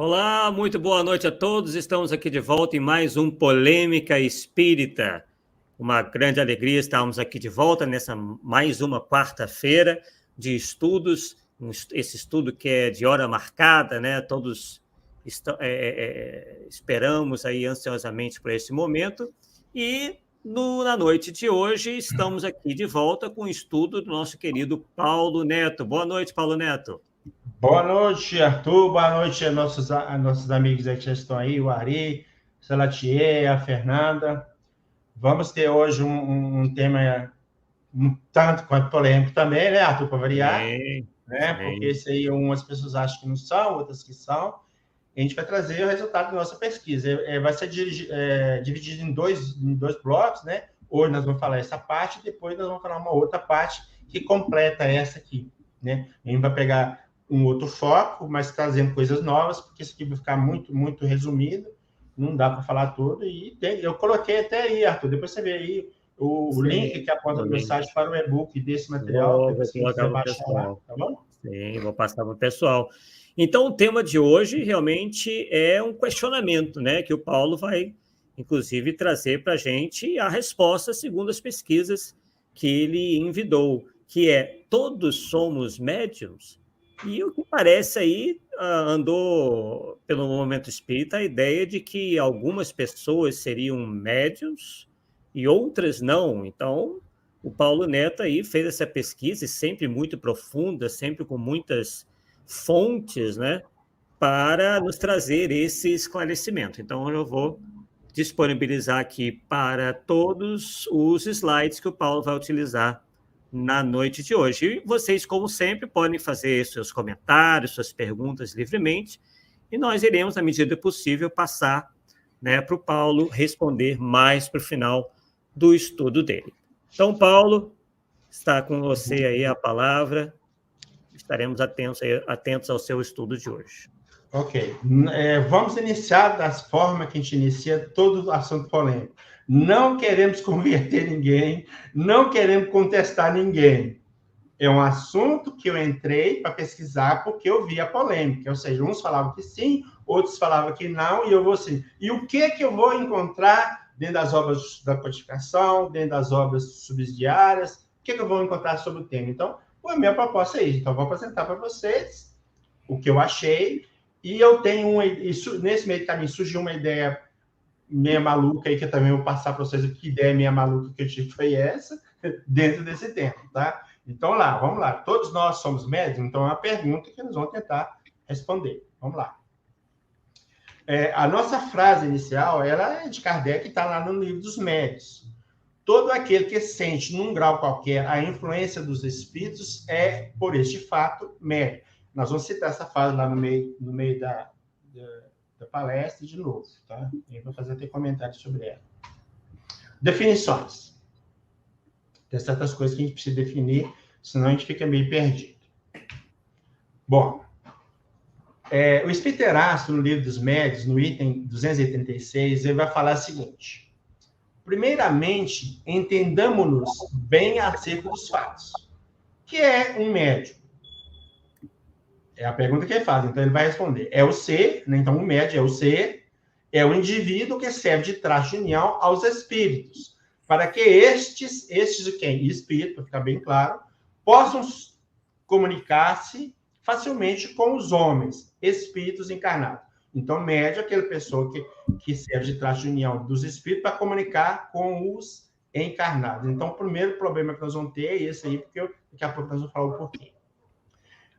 Olá, muito boa noite a todos. Estamos aqui de volta em mais um Polêmica Espírita. Uma grande alegria estarmos aqui de volta nessa mais uma quarta-feira de estudos, esse estudo que é de hora marcada, né? Todos esperamos aí ansiosamente por esse momento. E na noite de hoje estamos aqui de volta com o estudo do nosso querido Paulo Neto. Boa noite, Paulo Neto. Boa noite, Arthur. Boa noite a nossos amigos que já estão aí, o Ari, o Salatier, a Fernanda. Vamos ter hoje um tema um tanto quanto polêmico também, né, Arthur, para variar, Sim, né? Porque sim. esse aí umas pessoas acham que não são, outras que são. A gente vai trazer o resultado da nossa pesquisa. Vai ser dividido em dois blocos, né? Hoje nós vamos falar essa parte, depois nós vamos falar uma outra parte que completa essa aqui, né? A gente vai pegar um outro foco, mas trazendo coisas novas, porque isso aqui vai ficar muito, muito resumido, não dá para falar tudo. Eu coloquei até aí, Arthur, depois você vê aí o link Sim, que aponta no também. site para o e-book desse material, Vou depois que colocar quiser para o baixar lá, pessoal. tá bom? Sim, vou passar para o pessoal. Então, o tema de hoje realmente é um questionamento, né? Que o Paulo vai, inclusive, trazer para a gente a resposta segundo as pesquisas que ele envidou, que é: todos somos médiums? E o que parece aí, andou pelo movimento espírita a ideia de que algumas pessoas seriam médiums e outras não. Então, o Paulo Neto aí fez essa pesquisa, sempre muito profunda, sempre com muitas fontes, né, para nos trazer esse esclarecimento. Então, eu vou disponibilizar aqui para todos os slides que o Paulo vai utilizar na noite de hoje. E vocês, como sempre, podem fazer seus comentários, suas perguntas livremente, e nós iremos, na medida possível, passar, né, para o Paulo responder mais para o final do estudo dele. Então, Paulo, está com você aí a palavra. Estaremos atentos ao seu estudo de hoje. Ok. Vamos iniciar das formas que a gente inicia todo assunto polêmico. Não queremos converter ninguém, não queremos contestar ninguém. É um assunto que eu entrei para pesquisar porque eu vi a polêmica. Ou seja, uns falavam que sim, outros falavam que não, e eu vou assim. E o que eu vou encontrar dentro das obras da codificação, dentro das obras subsidiárias? O que eu vou encontrar sobre o tema? Então, a minha proposta é isso. Então, eu vou apresentar para vocês o que eu achei. E eu tenho nesse meio caminho surgiu uma ideia meia maluca aí, que eu também vou passar para vocês que ideia meia maluca que eu tive foi essa, dentro desse tema, tá? Então, vamos lá. Todos nós somos médiums? Então, é uma pergunta que nós vamos tentar responder. Vamos lá. A nossa frase inicial, ela é de Kardec, está lá no livro dos médiuns. Todo aquele que sente, num grau qualquer, a influência dos espíritos é, por este fato, médium. Nós vamos citar essa frase lá no meio da palestra de novo, tá? Eu vou fazer até comentários sobre ela. Definições. Tem certas coisas que a gente precisa definir, senão a gente fica meio perdido. Bom, o Espírito Erasto, no livro dos médiuns, no item 286, ele vai falar o seguinte: primeiramente, entendamos-nos bem acerca dos fatos. O que é um médium? É a pergunta que ele faz, então ele vai responder. É o ser, né? Então o médium é o ser, é o indivíduo que serve de traje união aos espíritos, para que estes de quem? Espírito, para ficar bem claro, possam comunicar-se facilmente com os homens, espíritos encarnados. Então, médium é aquela pessoa que serve de traje de união dos espíritos para comunicar com os encarnados. Então, o primeiro problema que nós vamos ter é esse aí, porque daqui a pouco nós vamos falar um pouquinho.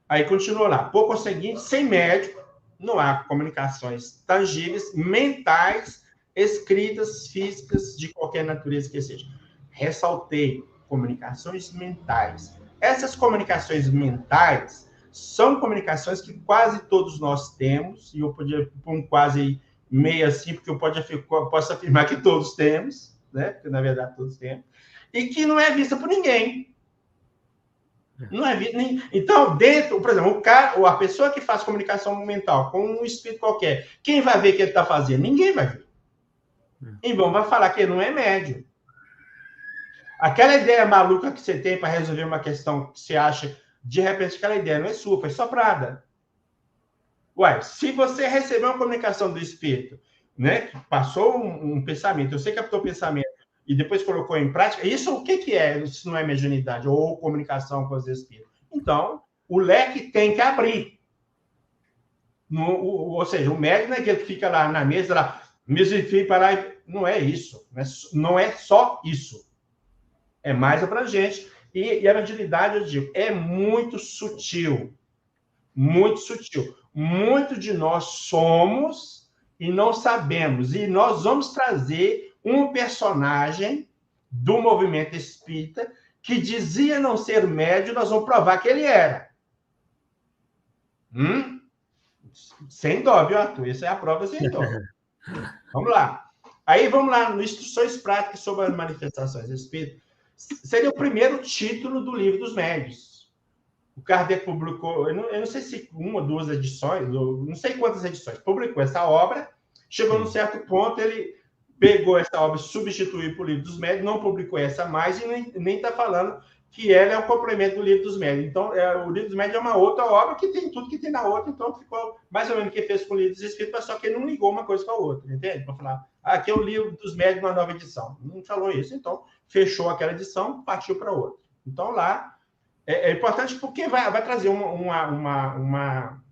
Aí continua lá. Por conseguinte, sem médium, não há comunicações tangíveis, mentais, escritas, físicas, de qualquer natureza que seja. Ressaltei, comunicações mentais. Essas comunicações mentais são comunicações que quase todos nós temos, e eu podia pôr um quase meio assim, porque eu posso afirmar que todos temos, né? Porque, na verdade, todos temos, e que não é vista por ninguém. Não é nem... Então, por exemplo, o cara, ou a pessoa que faz comunicação mental com um espírito qualquer, quem vai ver o que ele está fazendo? Ninguém vai ver. Então, vai falar que ele não é médium. Aquela ideia maluca que você tem para resolver uma questão que você acha, de repente, aquela ideia não é sua, foi soprada. Uai, se você recebeu uma comunicação do espírito, né, que passou um pensamento, você captou o pensamento e depois colocou em prática, isso o que é, se não é mediunidade ou comunicação com os espíritos? Então, o leque tem que abrir. Ou seja, o médium não é aquele que fica lá na mesa, lá, mesifie para lá. Não é isso. Não é só isso. É mais abrangente. E a mediunidade, eu digo, é muito sutil. Muito sutil. Muito de nós somos e não sabemos. E nós vamos trazer um personagem do movimento espírita que dizia não ser médium, nós vamos provar que ele era. Sem dó, viu, Arthur? Isso é a prova sem dó. Vamos lá. Aí vamos lá, no Instruções Práticas sobre as Manifestações Espíritas. Seria o primeiro título do Livro dos Médiuns. O Kardec publicou, eu não sei se uma ou duas edições, não sei quantas edições, publicou essa obra, chegou num certo ponto, ele pegou essa obra, substituiu para o Livro dos Médiuns, não publicou essa mais e nem está falando que ela é um complemento do Livro dos Médiuns. Então, o Livro dos Médiuns é uma outra obra que tem tudo que tem na outra, então ficou mais ou menos o que fez com o Livro dos Espíritos, só que ele não ligou uma coisa com a outra, entende? Para falar, aqui é o Livro dos Médiuns, uma nova edição. Não falou isso, então fechou aquela edição, partiu para outra. Então, lá, é importante porque vai trazer uma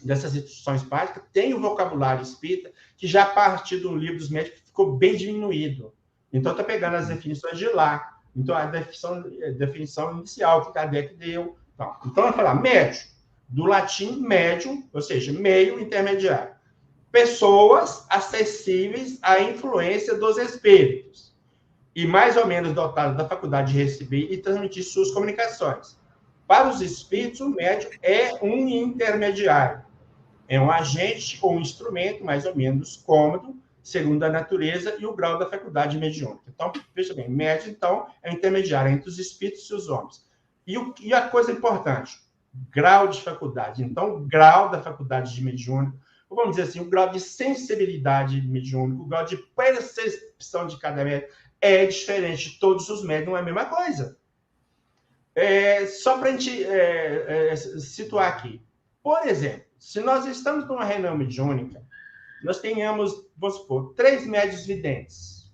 dessas instituições básicas, tem o vocabulário espírita, que já a partir do Livro dos Médiuns ficou bem diminuído. Então, está pegando as definições de lá. Então, a definição inicial que Kardec deu. Então, vai falar médio, do latim médium, ou seja, meio intermediário. Pessoas acessíveis à influência dos espíritos e mais ou menos dotadas da faculdade de receber e transmitir suas comunicações. Para os espíritos, o médium é um intermediário. É um agente ou um instrumento mais ou menos cômodo, segundo a natureza e o grau da faculdade mediúnica. Então, veja bem, médium, então, é o intermediário entre os espíritos e os homens. E a coisa importante, grau de faculdade. Então, o grau da faculdade de mediúnica, ou vamos dizer assim, o grau de sensibilidade mediúnica, o grau de percepção de cada médium é diferente de todos os médiums, não é a mesma coisa. Só para a gente situar aqui. Por exemplo, se nós estamos numa reunião mediúnica, nós tenhamos, vamos supor, 3 médiuns videntes.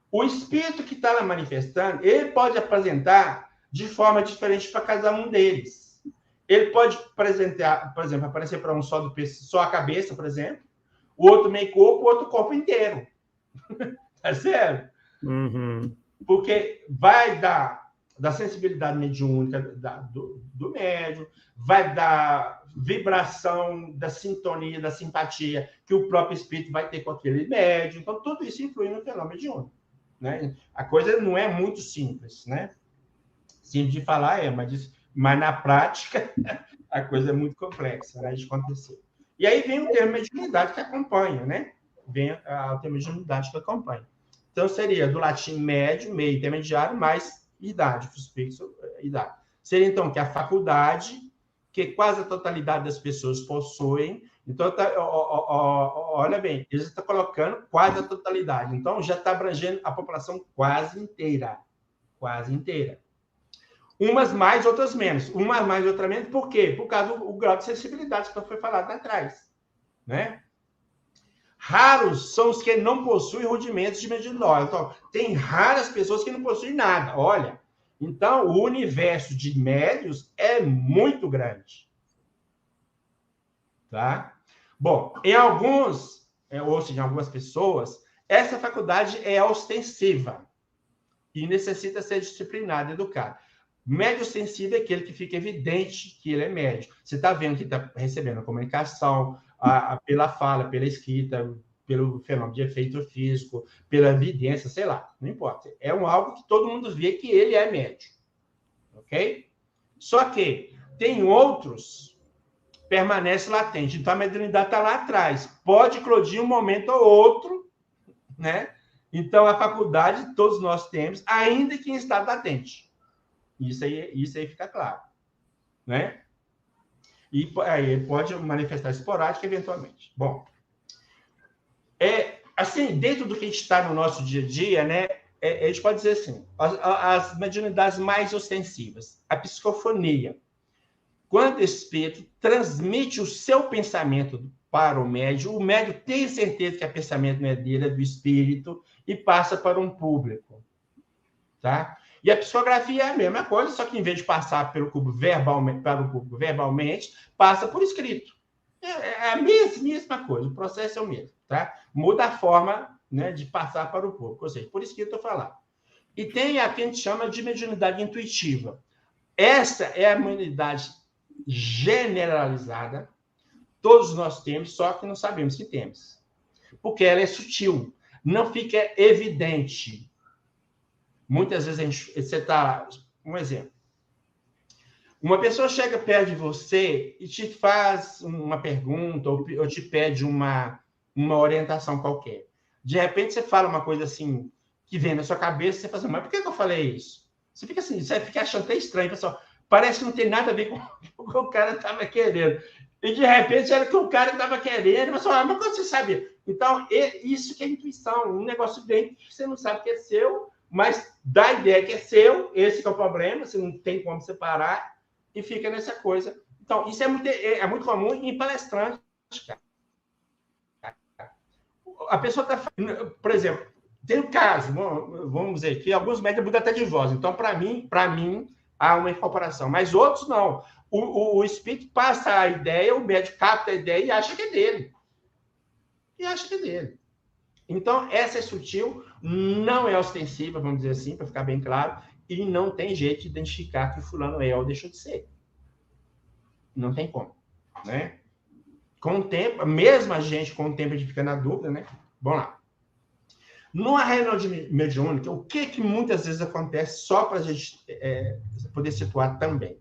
O espírito que está lá manifestando, ele pode apresentar de forma diferente para cada um deles. Ele pode apresentar, por exemplo, aparecer para um só a cabeça, por exemplo, o outro meio corpo, o outro corpo inteiro. Tá certo? Uhum. Porque vai dar da sensibilidade mediúnica do médium, vai dar vibração da sintonia, da simpatia que o próprio espírito vai ter com aquele médium. Então, tudo isso influi no fenômeno mediúnico. Né? A coisa não é muito simples, né? Simples de falar mas na prática a coisa é muito complexa, né, de acontecer. E aí vem o termo mediunidade que acompanha, né? Vem o termo mediunidade que acompanha. Então, seria do latim médio, meio intermediário, mais idade, fixo, idade. Seria, então, que a faculdade, que quase a totalidade das pessoas possuem. Então, olha bem, ele está colocando quase a totalidade. Então, já está abrangendo a população quase inteira. Quase inteira. Umas mais, outras menos. Umas mais, outras menos. Por quê? Por causa do grau de sensibilidade que foi falado lá atrás. Né? Raros são os que não possuem rudimentos de mediunidade. Então, tem raras pessoas que não possuem nada. Olha, então o universo de médios é muito grande. Tá? Bom, em alguns, ou seja, em algumas pessoas, essa faculdade é ostensiva e necessita ser disciplinado, educado. Médio sensível é aquele que fica evidente que ele é médio. Você está vendo que está recebendo a comunicação, pela fala, pela escrita, pelo fenômeno de efeito físico, pela evidência, sei lá, não importa. É algo que todo mundo vê que ele é médio. Ok? Só que tem outros permanece latente. Então, a mediunidade está lá atrás. Pode eclodir um momento ou outro, né? Então, a faculdade todos nós temos, ainda que em estado latente. Isso aí fica claro, né? E aí pode manifestar esporádica eventualmente. Bom, assim, dentro do que a gente está no nosso dia a dia, né? A gente pode dizer assim, as mediunidades mais ostensivas, a psicofonia. quando o espírito transmite o seu pensamento para o médium tem certeza que o pensamento não é dele, é do espírito, e passa para um público. Tá? E a psicografia é a mesma coisa, só que em vez de passar pelo público verbalmente, passa por escrito. É a mesma coisa, o processo é o mesmo. Tá? Muda a forma, né, de passar para o público, ou seja, por escrito eu falar. E tem a que a gente chama de mediunidade intuitiva. Essa é a mediunidade generalizada, todos nós temos, só que não sabemos que temos. Porque ela é sutil, não fica evidente. Muitas vezes você está... Um exemplo. Uma pessoa chega perto de você e te faz uma pergunta ou te pede uma orientação qualquer. De repente, você fala uma coisa assim, que vem na sua cabeça, você fala assim, mas por que eu falei isso? Você fica assim, você fica achando até estranho, pessoal. Parece que não tem nada a ver com o que o cara estava querendo. E, de repente, era o que o cara estava querendo. Mas como você sabia? Então, isso que é intuição. Um negócio bem que você não sabe que é seu, mas dá a ideia que é seu. Esse que é o problema. Você não tem como separar. E fica nessa coisa. Então, isso é muito comum em palestrantes. A pessoa está... Por exemplo, tem um caso, vamos dizer, que alguns médicos mudam até de voz. Então, para mim, há uma incorporação. Mas outros, não. O espírito passa a ideia, o médico capta a ideia e acha que é dele. Então, essa é sutil, não é ostensiva, vamos dizer assim, para ficar bem claro, e não tem jeito de identificar que fulano é ou deixou de ser. Não tem como, né? Com o tempo, mesmo a gente, com o tempo, a gente fica na dúvida, né? Vamos lá. Numa reunião mediúnica, o que muitas vezes acontece só para a gente poder situar também?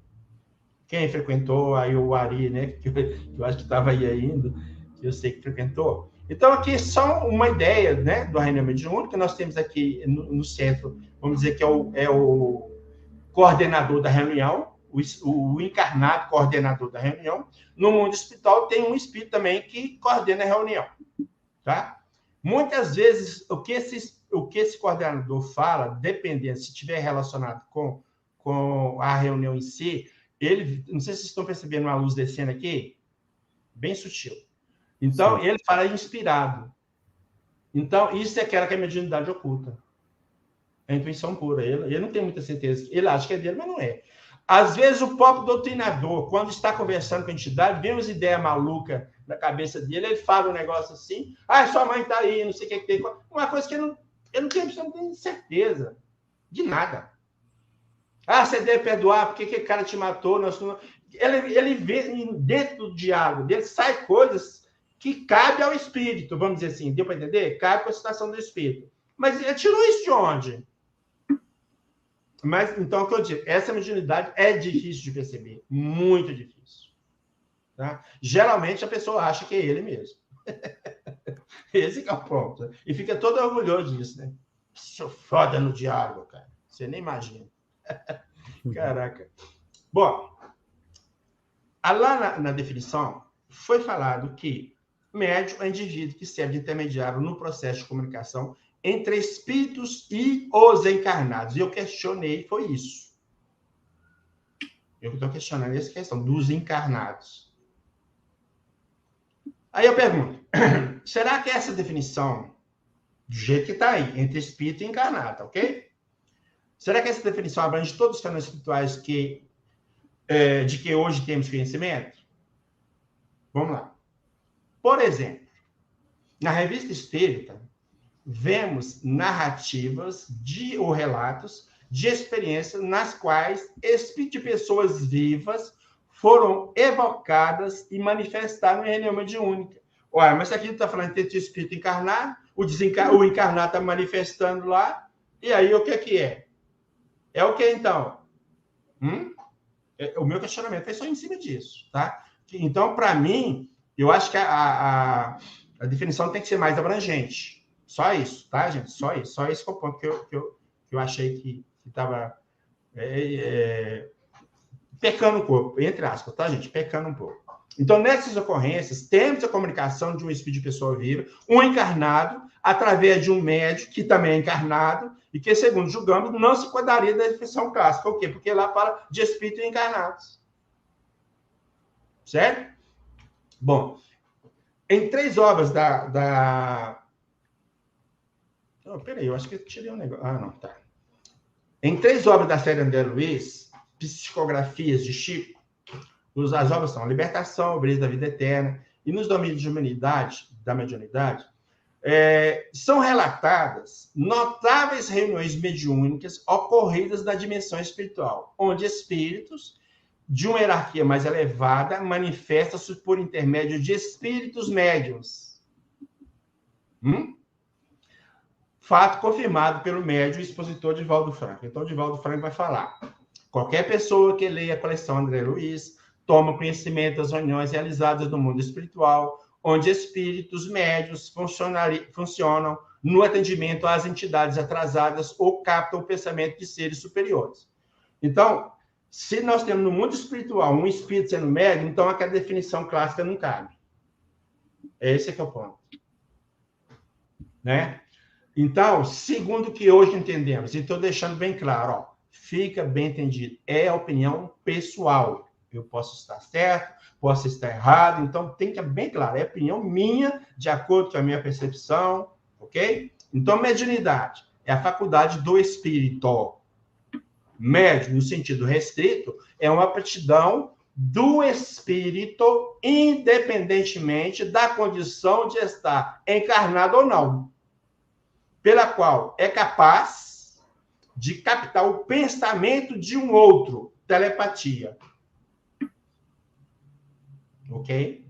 Quem frequentou, aí o Ari, né? Que eu acho que estava aí ainda, que eu sei que frequentou. Então, aqui só uma ideia, né, do reunião mediúnica. Nós temos aqui no centro, vamos dizer que é o coordenador da reunião, o encarnado coordenador da reunião. No mundo espiritual tem um espírito também que coordena a reunião, tá? Muitas vezes, o que esse coordenador fala, dependendo, se estiver relacionado com a reunião em si, ele, não sei se vocês estão percebendo uma luz descendo aqui, bem sutil. Então, sim, ele fala inspirado. Então, isso é aquela que é a mediunidade oculta. É a intuição pura. Ele não tem muita certeza. Ele acha que é dele, mas não é. Às vezes, o próprio doutrinador, quando está conversando com a entidade, vem umas ideias malucas na cabeça dele, ele fala um negócio assim, sua mãe está aí, não sei o que tem. Uma coisa que ele não tem certeza de nada. Você deve perdoar, porque aquele cara te matou. Ele vê dentro do diálogo dele, sai coisas que cabem ao espírito, vamos dizer assim. Deu para entender? Cabe com a situação do espírito. Mas ele tirou isso de onde? Mas, então, o que eu digo, essa mediunidade é difícil de perceber. Muito difícil. Tá? Geralmente, a pessoa acha que é ele mesmo. Esse que é o ponto. E fica todo orgulhoso disso, né? Sou foda no diálogo, cara. Você nem imagina. Caraca. Bom, lá na definição, foi falado que médium é indivíduo que serve de intermediário no processo de comunicação entre espíritos e os encarnados. E eu questionei, foi isso. Eu estou questionando essa questão dos encarnados. Aí eu pergunto, será que essa definição, do jeito que está aí, entre espírito e encarnado, ok? Será que essa definição abrange todos os fenômenos espirituais de que hoje temos conhecimento? Vamos lá. Por exemplo, na Revista Espírita, vemos narrativas ou relatos de experiências nas quais espíritos de pessoas vivas foram evocadas e manifestaram em reunião mediúnica. Olha, mas aqui está falando de espírito encarnado, o encarnado está manifestando lá, e aí o que é? É o que, então? O meu questionamento foi só em cima disso, tá? Então, para mim, eu acho que a definição tem que ser mais abrangente. Só isso, tá, gente? Só isso. Só esse foi o ponto que eu achei que estava pecando um pouco, entre aspas, tá, gente? Pecando um pouco. Então, nessas ocorrências, temos a comunicação de um espírito de pessoa viva, um encarnado, através de um médium, que também é encarnado, e que, segundo julgamos, não se enquadraria da definição clássica. Por quê? Porque lá fala de espíritos encarnados. Certo? Bom, em 3 obras Oh, peraí, eu acho que eu tirei um negócio. Ah, não, tá. Em 3 obras da série André Luiz, Psicografias de Chico, as obras são Libertação, Brisa da Vida Eterna, e nos domínios de humanidade, da mediunidade, são relatadas notáveis reuniões mediúnicas ocorridas na dimensão espiritual, onde espíritos de uma hierarquia mais elevada manifestam-se por intermédio de espíritos médiuns. Fato confirmado pelo médium e expositor Divaldo Franco. Então, Divaldo Franco vai falar. Qualquer pessoa que leia a coleção André Luiz toma conhecimento das reuniões realizadas no mundo espiritual, onde espíritos médiuns funcionam no atendimento às entidades atrasadas ou captam o pensamento de seres superiores. Então, se nós temos no mundo espiritual um espírito sendo médium, então aquela definição clássica não cabe. Esse é que é o ponto. Né? Então, segundo o que hoje entendemos, e estou deixando bem claro, ó, fica bem entendido, é a opinião pessoal. Eu posso estar certo, posso estar errado, então tem que ser bem claro, é a opinião minha, de acordo com a minha percepção, ok? Então, mediunidade é a faculdade do espírito. Médium, no sentido restrito, é uma aptidão do espírito, independentemente da condição de estar encarnado ou não, pela qual é capaz de captar o pensamento de um outro, telepatia. Ok?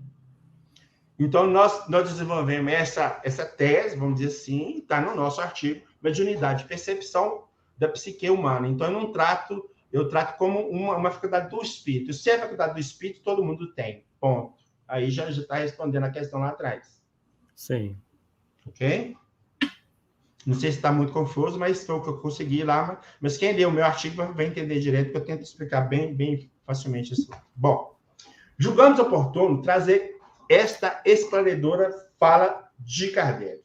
Então, nós desenvolvemos essa tese, vamos dizer assim, está no nosso artigo, mediunidade de percepção da psique humana. Então, eu trato como uma faculdade do espírito. Se é a faculdade do espírito, todo mundo tem. Ponto. Aí já está respondendo a questão lá atrás. Sim. Ok? Não sei se está muito confuso, mas foi o que eu consegui lá. Mas quem lê o meu artigo vai entender direito, porque eu tento explicar bem facilmente isso. Bom, julgamos oportuno trazer esta esclarecedora fala de Kardec.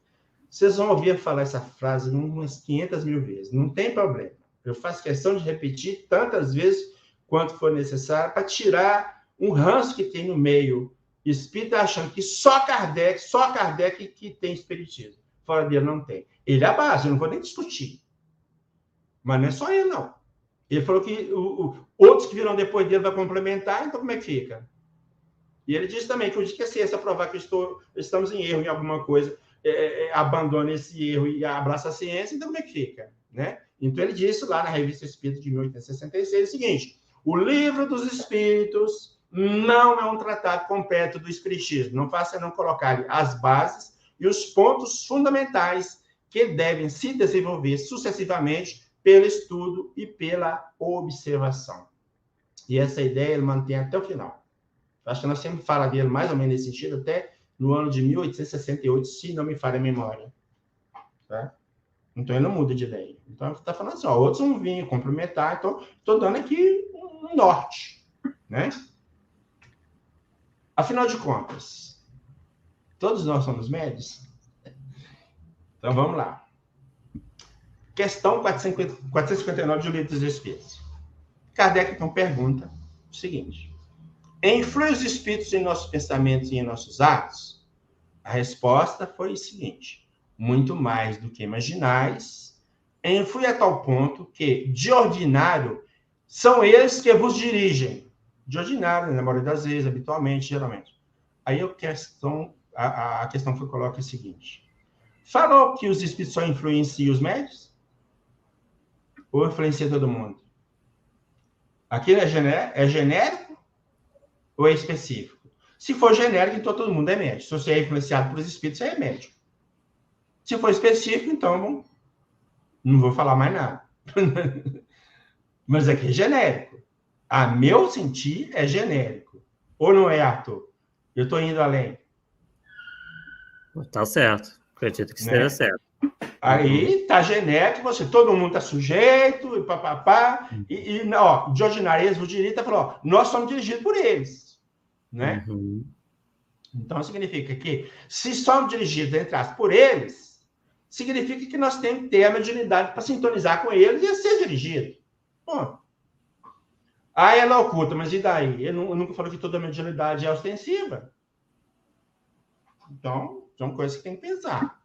Vocês vão ouvir falar essa frase umas 500 mil vezes. Não tem problema. Eu faço questão de repetir tantas vezes quanto for necessário para tirar um ranço que tem no meio espírita, achando que só Kardec que tem espiritismo. Fora dele não tem. Ele é a base, eu não vou nem discutir. Mas não é só ele, não. Ele falou que outros que virão depois dele vão complementar, então como é que fica? E ele disse também que o dia que a ciência provar que estamos em erro em alguma coisa, abandona esse erro e abraça a ciência, então como é que fica? Né? Então ele disse lá na Revista Espírita de 1866 o seguinte: o Livro dos Espíritos não é um tratado completo do espiritismo. Não faça não colocar as bases e os pontos fundamentais que devem se desenvolver sucessivamente pelo estudo e pela observação. E essa ideia ele mantém até o final. Acho que nós sempre falamos dele mais ou menos nesse sentido, até no ano de 1868, se não me falha a memória. Tá? Então, ele não muda de ideia. Então, ele está falando assim, ó, outros vão vir complementar, então, estou dando aqui um norte. Né? Afinal de contas, todos nós somos médios? Então, vamos lá. Questão 459 do Livro dos Espíritos. Kardec, então, pergunta o seguinte: influem os espíritos em nossos pensamentos e em nossos atos? A resposta foi o seguinte: muito mais do que imaginais, influi a tal ponto que, de ordinário, são eles que vos dirigem. De ordinário, na maioria das vezes, habitualmente, geralmente. Aí a questão que coloca é a seguinte: falou que os espíritos só influenciam os médios? Ou influencia todo mundo? Aquilo é genérico ou é específico? Se for genérico, então todo mundo é médico. Se você é influenciado por espíritos, você é médico. Se for específico, então não vou falar mais nada. Mas aqui é genérico. A meu sentir é genérico. Ou não é, Arthur? Eu estou indo além. Tá certo. Acredito que esteja certo. Aí tá genérico, todo mundo tá sujeito, e papapá, ó, de ordinário, eles, o direito falou, nós somos dirigidos por eles, né? Uhum. Então, significa que, se somos dirigidos, entre aspas, por eles, significa que nós temos que ter a mediunidade para sintonizar com eles e ser dirigido. Bom, Ah, ela oculta, mas e daí? Eu nunca falei que toda mediunidade é ostensiva. Então, são coisas que tem que pensar.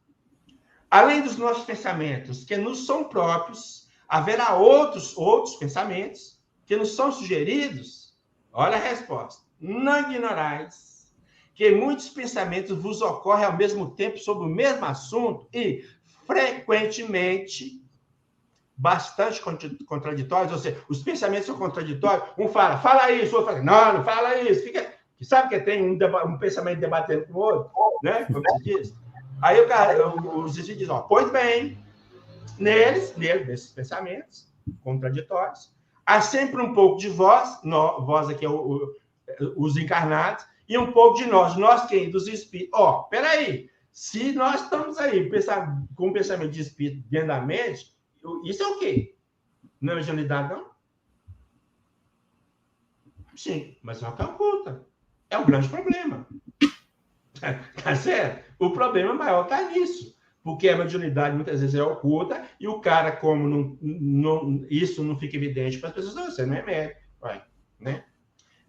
Além dos nossos pensamentos, que nos são próprios, haverá outros pensamentos que nos são sugeridos. Olha a resposta. Não ignorais que muitos pensamentos vos ocorrem ao mesmo tempo sobre o mesmo assunto e, frequentemente, bastante contraditórios, ou seja, os pensamentos são contraditórios. Um fala isso, o outro fala, não fala isso. Sabe que tem um pensamento debatendo com o outro, né? Como se diz. Aí os espíritos dizem, pois bem, nesses pensamentos contraditórios, há sempre um pouco de vós, vós aqui é os encarnados, e um pouco de nós quem? Dos espíritos. Peraí, se nós estamos aí com um pensamento de espírito dentro da mente, isso é o quê? Não é mediunidade, não? Sim, mas é uma oculta. É um grande problema. Tá certo? O problema maior está nisso. Porque a mediunidade muitas vezes é oculta e o cara, como isso não fica evidente para as pessoas, você não é médico. Né?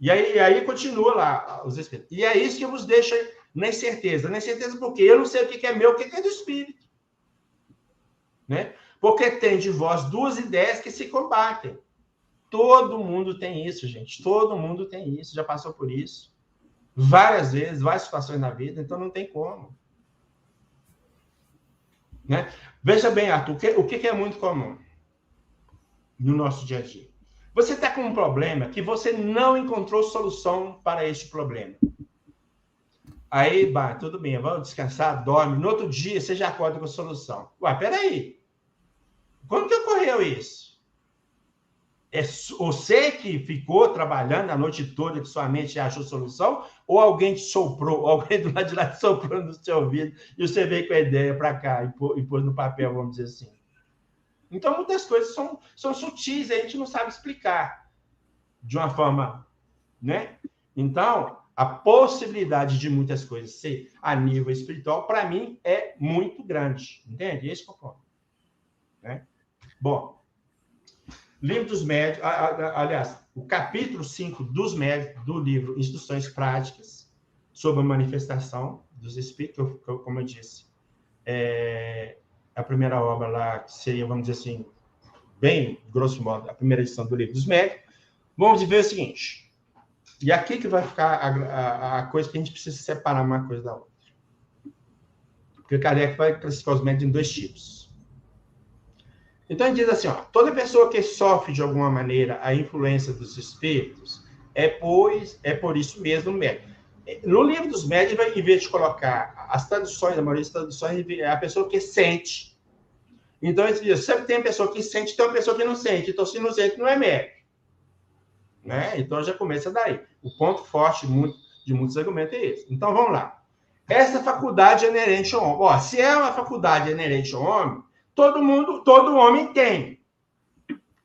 E aí continua lá os espíritos. E é isso que vos deixa na incerteza. Na incerteza porque eu não sei o que é meu, o que é do espírito. Né? Porque tem de vós duas ideias que se combatem. Todo mundo tem isso, gente. Todo mundo tem isso. Já passou por isso. Várias vezes, várias situações na vida. Então, não tem como. Né? Veja bem, Arthur, o que é muito comum no nosso dia a dia? Você está com um problema que você não encontrou solução para este problema. Aí, tudo bem, vamos descansar, dorme. No outro dia, você já acorda com a solução. Peraí. Quando que ocorreu isso? É você que ficou trabalhando a noite toda que sua mente achou solução? Ou alguém te soprou, alguém do lado de lá te soprou no seu ouvido e você veio com a ideia para cá e pôs no papel, vamos dizer assim? Então, muitas coisas são sutis, a gente não sabe explicar de uma forma, né? Então, a possibilidade de muitas coisas ser a nível espiritual, para mim, é muito grande. Entende? Esse é o ponto. Né? Bom, livro dos médios, aliás, o capítulo 5 dos médios do livro Instruções Práticas sobre a manifestação dos espíritos, como eu disse, a primeira obra lá, que seria, vamos dizer assim, bem grosso modo, a primeira edição do livro dos médios. Vamos ver o seguinte, e aqui que vai ficar a coisa que a gente precisa separar uma coisa da outra. Porque o Kardec vai classificar os médios em dois tipos. Então, ele diz assim, toda pessoa que sofre de alguma maneira a influência dos espíritos é por isso mesmo médium. No livro dos médios, em vez de colocar as traduções, a maioria das traduções, é a pessoa que sente. Então, ele diz, sempre tem uma pessoa que sente, tem uma pessoa que não sente. Então, se não sente, não é médium. Né? Então, já começa daí. O ponto forte de muitos argumentos é esse. Então, vamos lá. Essa faculdade é inerente ao homem. Se é uma faculdade inerente ao homem, todo homem tem.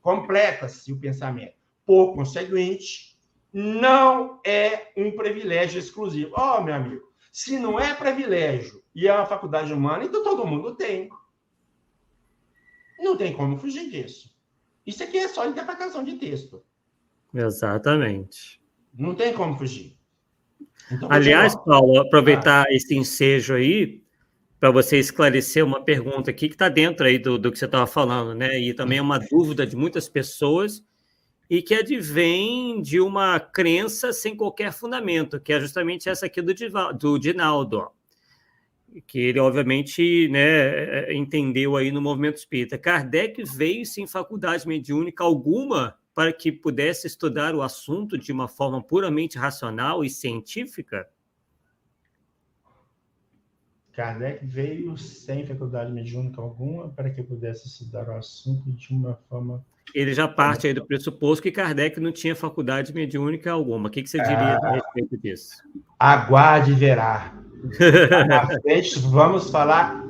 Completa-se o pensamento. Por conseguinte, não é um privilégio exclusivo. Meu amigo, se não é privilégio e é uma faculdade humana, então todo mundo tem. Não tem como fugir disso. Isso aqui é só interpretação de texto. Exatamente. Não tem como fugir. Então, aliás, Paulo, aproveitar esse ensejo aí, para você esclarecer uma pergunta aqui que está dentro aí do que você estava falando, né? E também é uma dúvida de muitas pessoas e que advém de uma crença sem qualquer fundamento, que é justamente essa aqui do Dinaldo, que ele, obviamente, né, entendeu aí no movimento espírita. Kardec veio sem faculdade mediúnica alguma para que pudesse estudar o assunto de uma forma puramente racional e científica? Kardec veio sem faculdade mediúnica alguma para que pudesse estudar o assunto de uma forma... Ele já parte aí do pressuposto que Kardec não tinha faculdade mediúnica alguma. O que você diria a respeito disso? Aguarde e verá. Na frente, vamos falar...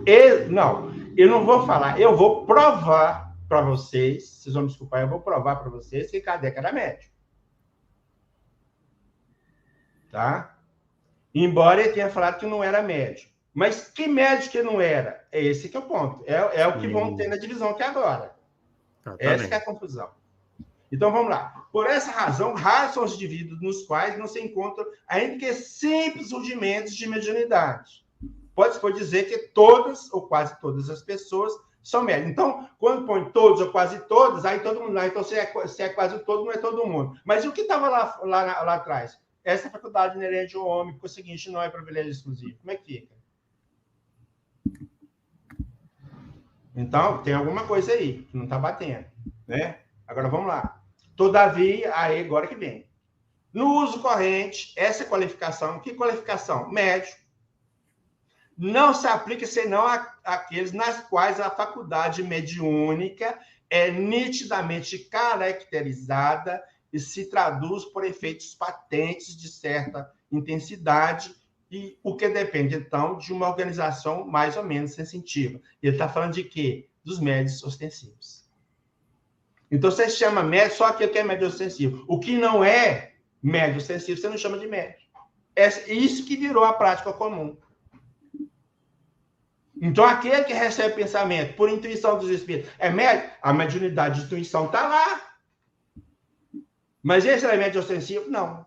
Não, eu não vou falar. Eu vou provar para vocês, vocês vão me desculpar, eu vou provar para vocês que Kardec era médium. Tá? Embora ele tenha falado que não era médium. Mas que médico que não era? É esse que é o ponto. É o que vão ter na divisão aqui agora. Essa que é a confusão. Então, vamos lá. Por essa razão, raros são os indivíduos nos quais não se encontram ainda que simples rudimentos de mediunidade. Pode dizer que todas ou quase todas as pessoas são médios. Então, quando põe todos ou quase todas, aí todo mundo... Então, se é quase todo, não é todo mundo. Mas e o que estava lá atrás? Essa faculdade inerente ao homem, porque o seguinte, não é privilégio exclusivo. Como é que fica? Então, tem alguma coisa aí que não está batendo, né? Agora, vamos lá. Todavia, aí agora que vem. No uso corrente, essa qualificação, que qualificação? Médio. Não se aplica senão àqueles nas quais a faculdade mediúnica é nitidamente caracterizada e se traduz por efeitos patentes de certa intensidade, e o que depende, então, de uma organização mais ou menos sensitiva. Ele está falando de quê? Dos médios ostensivos. Então, você chama médio só aquilo que é médio ostensivo. O que não é médio ostensivo, você não chama de médio. É isso que virou a prática comum. Então, aquele que recebe pensamento por intuição dos espíritos é médio, a mediunidade de intuição está lá. Mas esse é médio ostensivo? Não.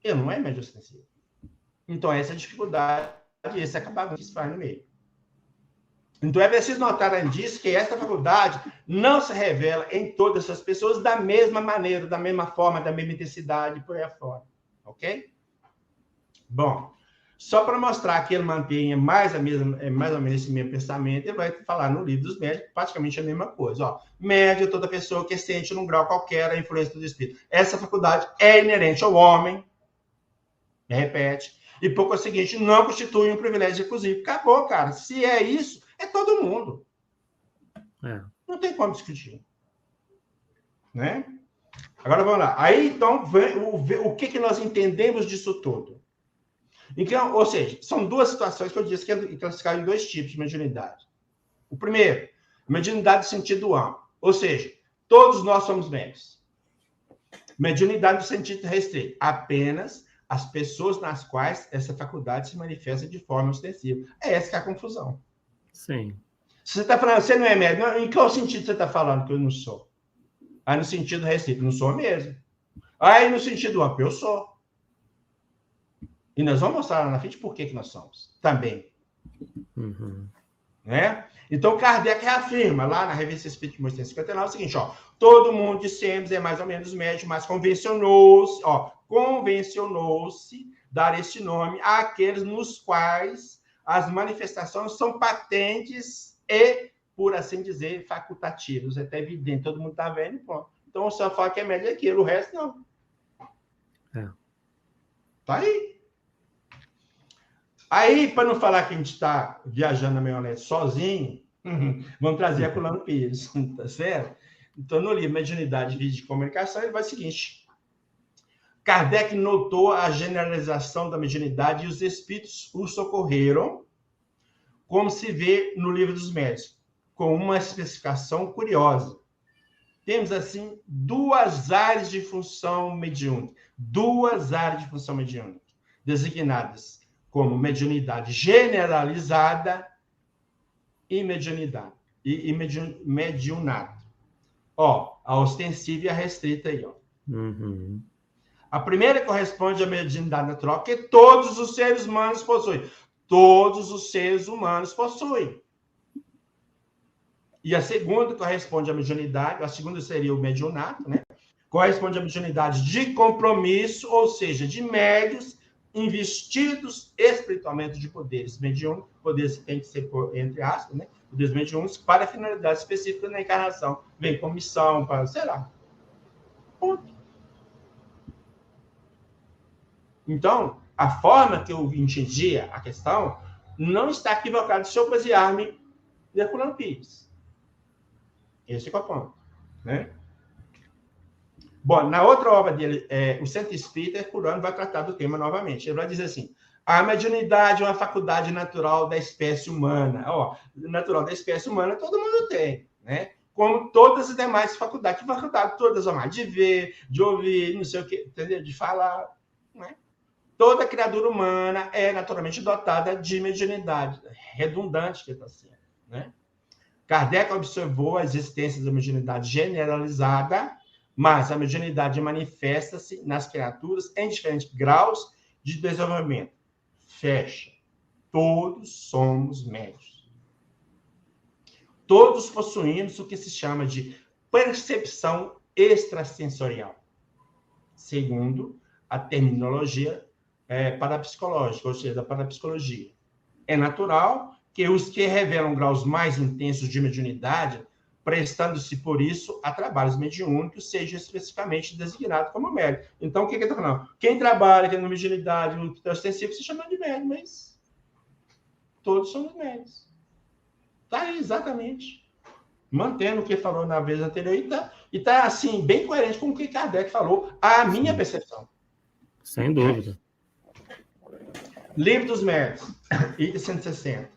Ele não é médio ostensivo. Então, essa é a dificuldade, esse acabamento que se faz no meio. Então, é preciso notar, além disso, que essa faculdade não se revela em todas as pessoas da mesma maneira, da mesma forma, da mesma intensidade, por aí afora. Ok? Bom, só para mostrar que ele mantém mais ou menos esse mesmo pensamento, ele vai falar no livro dos médios praticamente a mesma coisa. Ó, médio, toda pessoa que sente num grau qualquer a influência do espírito. Essa faculdade é inerente ao homem. Repete. E, por conseguinte, não constitui um privilégio exclusivo. Acabou, cara. Se é isso, é todo mundo. Não tem como discutir. Né? Agora, vamos lá. Aí, então, o que nós entendemos disso tudo? Então, ou seja, são duas situações que eu disse que é classificado em dois tipos de mediunidade. O primeiro, mediunidade no sentido amplo. Ou seja, todos nós somos médios. Mediunidade no sentido restrito. Apenas as pessoas nas quais essa faculdade se manifesta de forma ostensiva. É essa que é a confusão. Sim. Se você está falando, você não é médium, em qual sentido você está falando que eu não sou? Aí no sentido restrito, não sou mesmo. Aí no sentido amplo, eu sou. E nós vamos mostrar lá na frente por que nós somos também. Uhum. Né? Então, Kardec reafirma lá na Revista Espírita de 1959 o seguinte, ó, todo mundo de sempre é mais ou menos médio, mas convencionou-se dar este nome àqueles nos quais as manifestações são patentes e, por assim dizer, facultativas. É até evidente, todo mundo está vendo, pronto. Então, só fala que é médio aquilo, o resto não. Tá aí. Aí, para não falar que a gente está viajando na maionese sozinho, vamos trazer a Herculano Pires, tá certo? Então, no livro Mediunidade, Vídeo de Comunicação, ele vai o seguinte. Kardec notou a generalização da mediunidade e os espíritos o socorreram, como se vê no Livro dos Médiuns, com uma especificação curiosa. Temos, assim, duas áreas de função mediúnica, designadas como mediunidade generalizada e mediunidade e mediunato. Ó, a ostensiva e a restrita aí, ó. Uhum. A primeira corresponde à mediunidade natural que todos os seres humanos possuem. Todos os seres humanos possuem. E a segunda corresponde à mediunidade, a segunda seria o mediunato, né? Corresponde à mediunidade de compromisso, ou seja, de médios investidos espiritualmente de poderes mediúnicos, poderes que tem que ser, entre aspas, né? Poderes mediúnicos para finalidade específica na encarnação. Vem com missão, para, sei lá. Ponto. Então, a forma que eu entendia a questão não está equivocada se eu basear-me em Herculano Pires. Esse é o ponto, né? Bom, na outra obra dele, o Centro Espírita, Herculano vai tratar do tema novamente. Ele vai dizer assim, a mediunidade é uma faculdade natural da espécie humana. Ó, natural da espécie humana todo mundo tem, né? Como todas as demais faculdades. Que faculdade todas, ó, de ver, de ouvir, não sei o quê, entendeu? De falar, né? Toda criatura humana é naturalmente dotada de mediunidade. Redundante que está sendo, né? Kardec observou a existência da mediunidade generalizada mas a mediunidade manifesta-se nas criaturas em diferentes graus de desenvolvimento. Fecha. Todos somos médiuns. Todos possuímos o que se chama de percepção extrasensorial, segundo a terminologia parapsicológica, ou seja, da parapsicologia. É natural que os que revelam graus mais intensos de mediunidade, prestando-se por isso a trabalhos mediúnicos, sejam especificamente designados como médium. Então, o que ele está falando? Quem trabalha na mediunidade, no ostensivo, se chama de médium, mas todos somos médios. Está aí, exatamente. Mantendo o que falou na vez anterior e está assim, bem coerente com o que Kardec falou, a minha percepção. Sem dúvida. Livro dos Médiuns, item 160.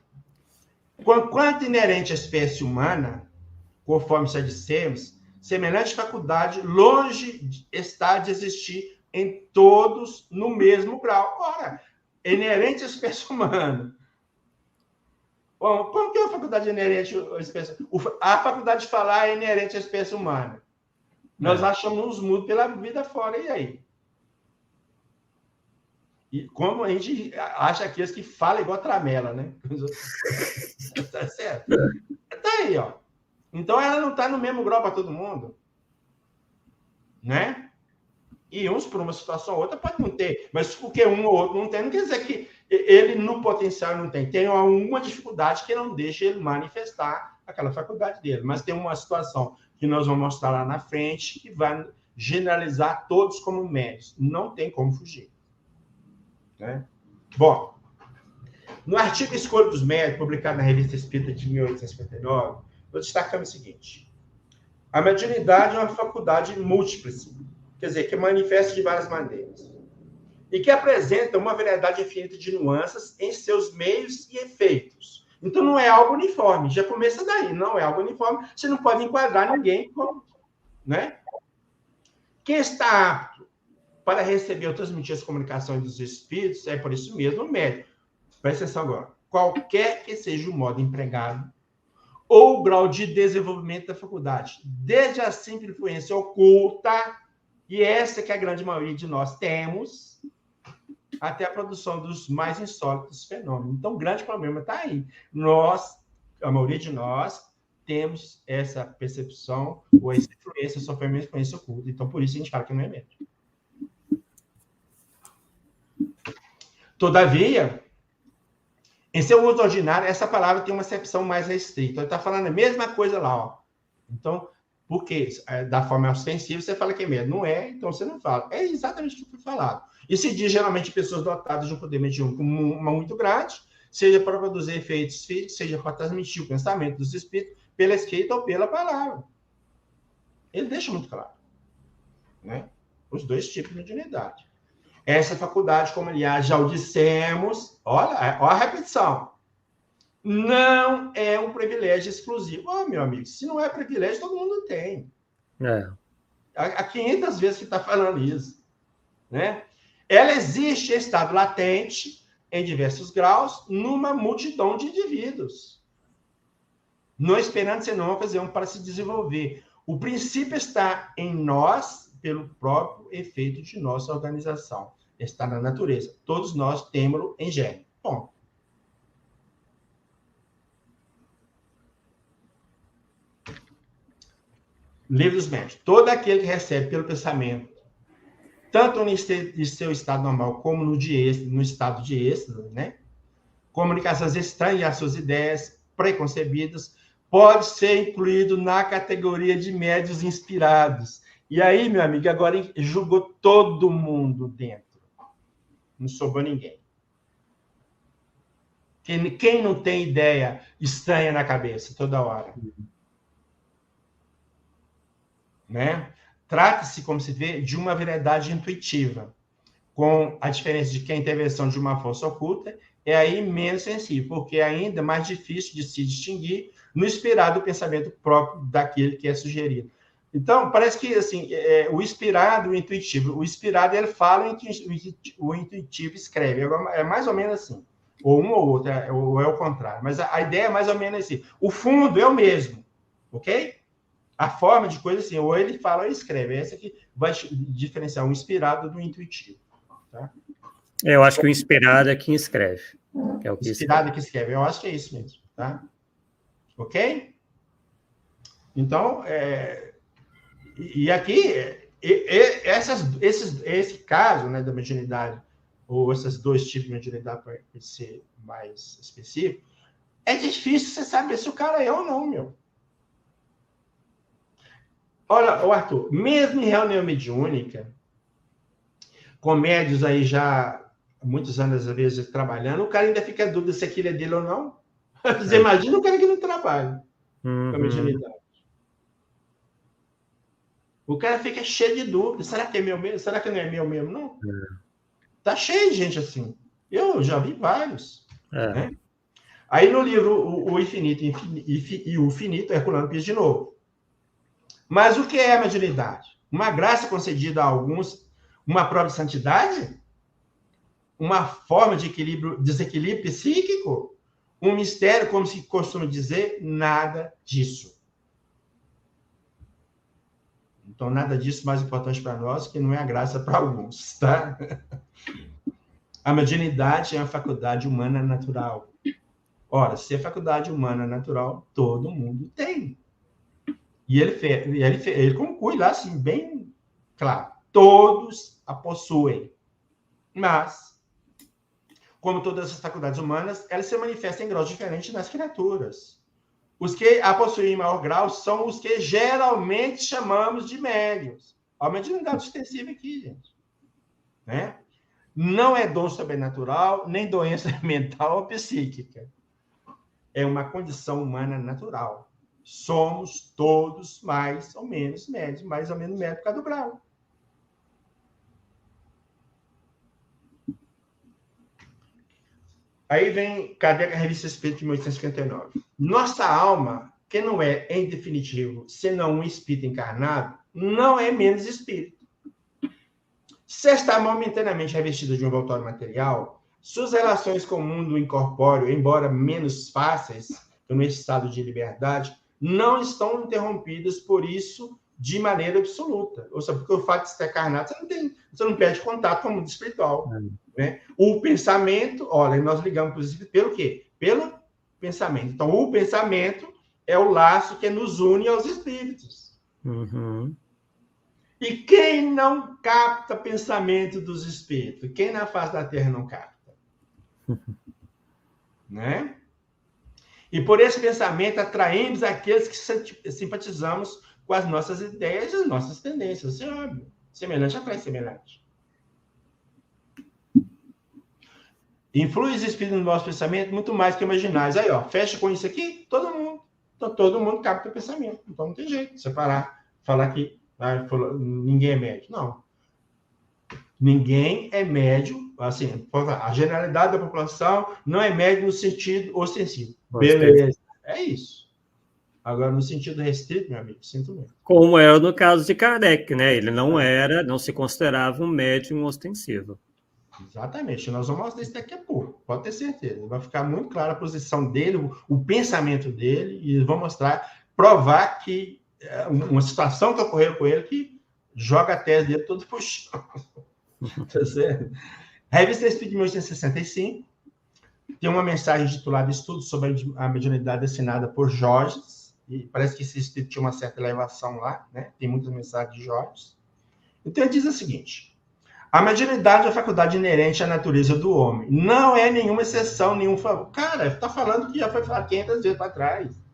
Quanto inerente à espécie humana, conforme já dissemos, semelhante faculdade longe está de existir em todos no mesmo grau. Ora, inerente à espécie humana. Bom, como que é a faculdade inerente à espécie humana? A faculdade de falar é inerente à espécie humana. Nós achamos mudos pela vida fora, e aí? E como a gente acha aqueles que falam igual a tramela, né? Tá certo? Tá aí, ó. Então, ela não está no mesmo grau para todo mundo. Né? E uns, por uma situação ou outra, pode não ter. Mas porque um ou outro não tem, não quer dizer que ele, no potencial, não tem. Tem alguma dificuldade que não deixa ele manifestar aquela faculdade dele. Mas tem uma situação que nós vamos mostrar lá na frente que vai generalizar todos como médios. Não tem como fugir. Né? Bom, no artigo Escolha dos Médios, publicado na Revista Espírita de 1859, eu destaco o seguinte: a mediunidade é uma faculdade múltiplice, quer dizer, que manifesta de várias maneiras, e que apresenta uma variedade infinita de nuances em seus meios e efeitos. Então, não é algo uniforme, já começa daí, não é algo uniforme, você não pode enquadrar ninguém como, né? Quem está apto para receber ou transmitir as comunicações dos espíritos é, por isso mesmo, o médium. Presta atenção agora. Qualquer que seja o modo empregado ou o grau de desenvolvimento da faculdade, desde a simples influência oculta, e essa que a grande maioria de nós temos, até a produção dos mais insólitos fenômenos. Então, o grande problema está aí. A maioria de nós, temos essa percepção, ou essa influência, sofremos uma influência oculta. Então, por isso a gente fala que não é médium. Todavia, em seu uso ordinário, essa palavra tem uma acepção mais restrita. Ele está falando a mesma coisa lá, ó. Então, porque da forma ostensiva você fala que é médium. Não é, então você não fala. É exatamente o que foi falado. E se diz geralmente pessoas dotadas de um poder mediúnico muito grande, seja para produzir efeitos físicos, seja para transmitir o pensamento dos espíritos pela escrita ou pela palavra. Ele deixa muito claro, né? Os dois tipos de mediunidade. Essa faculdade, como aliás já o dissemos, olha a repetição, não é um privilégio exclusivo. Meu amigo, se não é privilégio, todo mundo tem. Há 500 vezes que está falando isso. Né? Ela existe em estado latente, em diversos graus, numa multidão de indivíduos, não esperando senão uma ocasião para se desenvolver. O princípio está em nós, pelo próprio efeito de nossa organização. Está na natureza. Todos nós temos em gênero. Bom. Livro dos Médiuns. Todo aquele que recebe pelo pensamento, tanto no seu estado normal como no estado de êxtase, né? Comunicações estranhas às suas ideias preconcebidas, pode ser incluído na categoria de médiuns inspirados. E aí, meu amigo, agora julgou todo mundo dentro. Não sobrou ninguém. Quem não tem ideia estranha na cabeça toda hora? Né? Trata-se, como se vê, de uma verdade intuitiva, com a diferença de que a intervenção de uma força oculta é aí menos sensível, porque é ainda mais difícil de se distinguir no inspirado pensamento próprio daquele que é sugerido. Então, parece que assim, o inspirado e o intuitivo. O inspirado, ele fala, o intuitivo escreve. É mais ou menos assim. Ou um ou outro, ou é o contrário. Mas a ideia é mais ou menos assim. O fundo é o mesmo. Ok? A forma de coisa assim, ou ele fala ou escreve. Essa que vai diferenciar o inspirado do intuitivo. Tá? Eu acho que o inspirado é quem escreve. Que é o que Inspirado escreve. é que escreve. Eu acho que é isso mesmo. Tá? Ok? Então, e aqui, esse caso, né, da mediunidade, ou esses dois tipos de mediunidade, para ser mais específico, é difícil você saber se o cara é ou não, meu. Olha, Arthur, mesmo em reunião mediúnica, com médios aí já há muitos anos, às vezes, trabalhando, o cara ainda fica em dúvida se aquilo é dele ou não. Você imagina o cara que não trabalha com a mediunidade. O cara fica cheio de dúvidas. Será que é meu mesmo? Será que não é meu mesmo? Não. Tá cheio de gente assim. Eu já vi vários. Né? Aí no livro O Infinito e o Finito, Herculano Pires de novo. Mas o que é a mediunidade? Uma graça concedida a alguns, uma prova de santidade? Uma forma de desequilíbrio psíquico? Um mistério, como se costuma dizer? Nada disso. Então, nada disso mais importante para nós, que não é a graça para alguns, tá? A mediunidade é uma faculdade humana natural. Ora, se é faculdade humana natural, todo mundo tem. E ele conclui lá, assim, bem claro. Todos a possuem. Mas, como todas as faculdades humanas, elas se manifestam em graus diferentes nas criaturas. Os que a possuem em maior grau são os que geralmente chamamos de médiuns. Olha a mediunidade extensiva aqui, gente. Né? Não é dom sobrenatural, nem doença mental ou psíquica. É uma condição humana natural. Somos todos mais ou menos médios, mais ou menos médios por causa do grau. Aí vem Kardec, a Revista Espírita de 1859. Nossa alma, que não é, em definitivo, senão um espírito encarnado, não é menos espírito. Se está momentaneamente revestida de um envoltório material, suas relações com o mundo incorpóreo, embora menos fáceis, no estado de liberdade, não estão interrompidas por isso de maneira absoluta. Ou seja, porque o fato de estar encarnado, você não perde contato com o mundo espiritual. Né? O pensamento, olha, nós ligamos, inclusive, pelo quê? Pelo pensamento. Então, o pensamento é o laço que nos une aos espíritos. Uhum. E quem não capta pensamento dos espíritos? Quem na face da Terra não capta? Né? E por esse pensamento atraímos aqueles que simpatizamos com as nossas ideias e as nossas tendências. Isso é óbvio. Semelhante atrai semelhante. Influi os espíritos no nosso pensamento muito mais que imaginais. Aí, ó, fecha com isso aqui, todo mundo. Então, todo mundo capta o pensamento. Então, não tem jeito. Você falar que ninguém é médio. Não. Ninguém é médio. Assim, a generalidade da população não é médio no sentido ostensivo. Beleza. É isso. Agora, no sentido restrito, meu amigo, sinto muito. Como era no caso de Kardec, né? Ele não se considerava um médium ostensivo. Exatamente. Nós vamos mostrar isso daqui a pouco. Pode ter certeza. Vai ficar muito clara a posição dele, o pensamento dele, e vamos provar que uma situação que ocorreu com ele que joga a tese dele todo pro chão. Tá certo? Revista Espírita de 1865 tem uma mensagem titulada Estudos sobre a Mediunidade, assinada por Jorge, e parece que esse espírito tinha uma certa elevação lá, né? Tem muitas mensagens de Jorge. Então ele diz o seguinte: a mediunidade é uma faculdade inerente à natureza do homem. Não é nenhuma exceção, nenhum favor. Cara, está falando que já foi falado 500 vezes para trás.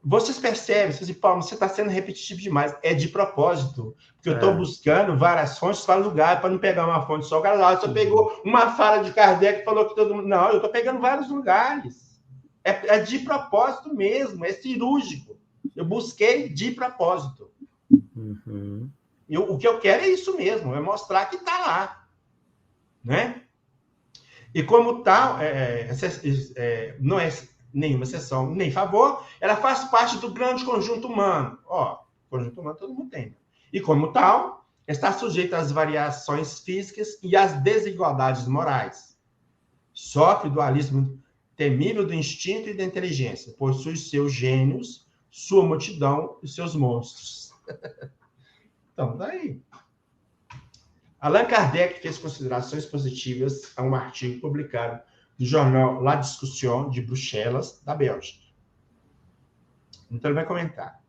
Vocês percebem, vocês dizem, Paulo, você está sendo repetitivo demais. É de propósito. Porque eu estou buscando várias fontes para lugar, para não pegar uma fonte só. O cara lá só pegou uma fala de Kardec e falou que todo mundo... Não, eu estou pegando vários lugares. É de propósito mesmo, é cirúrgico. Eu busquei de propósito. Uhum. O que eu quero é isso mesmo, é mostrar que está lá. Né? E como tal, não é nenhuma exceção, nem favor, ela faz parte do grande conjunto humano. Ó, conjunto humano todo mundo tem. E como tal, está sujeita às variações físicas e às desigualdades morais. Sofre dualismo temível do instinto e da inteligência, possui seus gênios, sua multidão e seus monstros. Então, daí. Allan Kardec fez considerações positivas a um artigo publicado no jornal La Discussion de Bruxelas, da Bélgica. Então, ele vai comentar.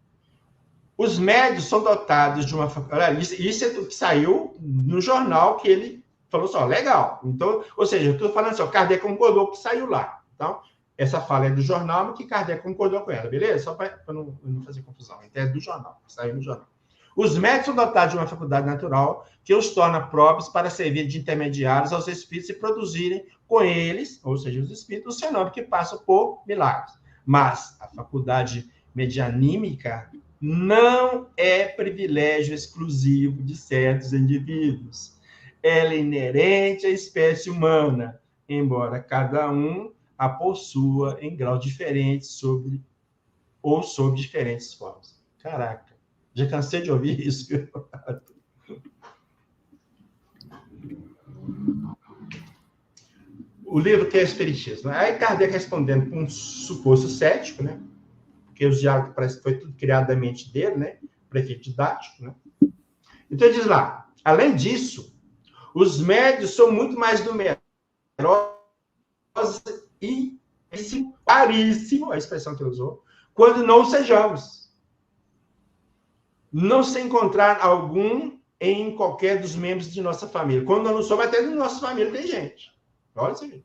Os médios são dotados de uma... Isso é o que saiu no jornal que ele falou só, legal. Então, ou seja, eu estou falando assim, Kardec concordou com o que saiu lá. Então, essa fala é do jornal, mas que Kardec concordou com ela, beleza? Só para não fazer confusão. Então, é do jornal, saiu no jornal. Os médios são dotados de uma faculdade natural que os torna próprios para servir de intermediários aos espíritos e produzirem com eles, ou seja, os espíritos, o seu nome que passa por milagres. Mas a faculdade medianímica não é privilégio exclusivo de certos indivíduos. Ela é inerente à espécie humana, embora cada um a possua em graus diferentes sob diferentes formas. Caraca, já cansei de ouvir isso. O livro que é o Espiritismo. Aí Kardec respondendo com um suposto cético, né? Porque os diálogos parece que foi tudo criado da mente dele, né? Para efeito didático, né? Então ele diz lá, além disso, os médios são muito mais numerosos e raríssimo, a expressão que ele usou, quando não sejamos. Não se encontrar algum em qualquer dos membros de nossa família. Quando não somos, até na nossa família tem gente. Olha isso aí.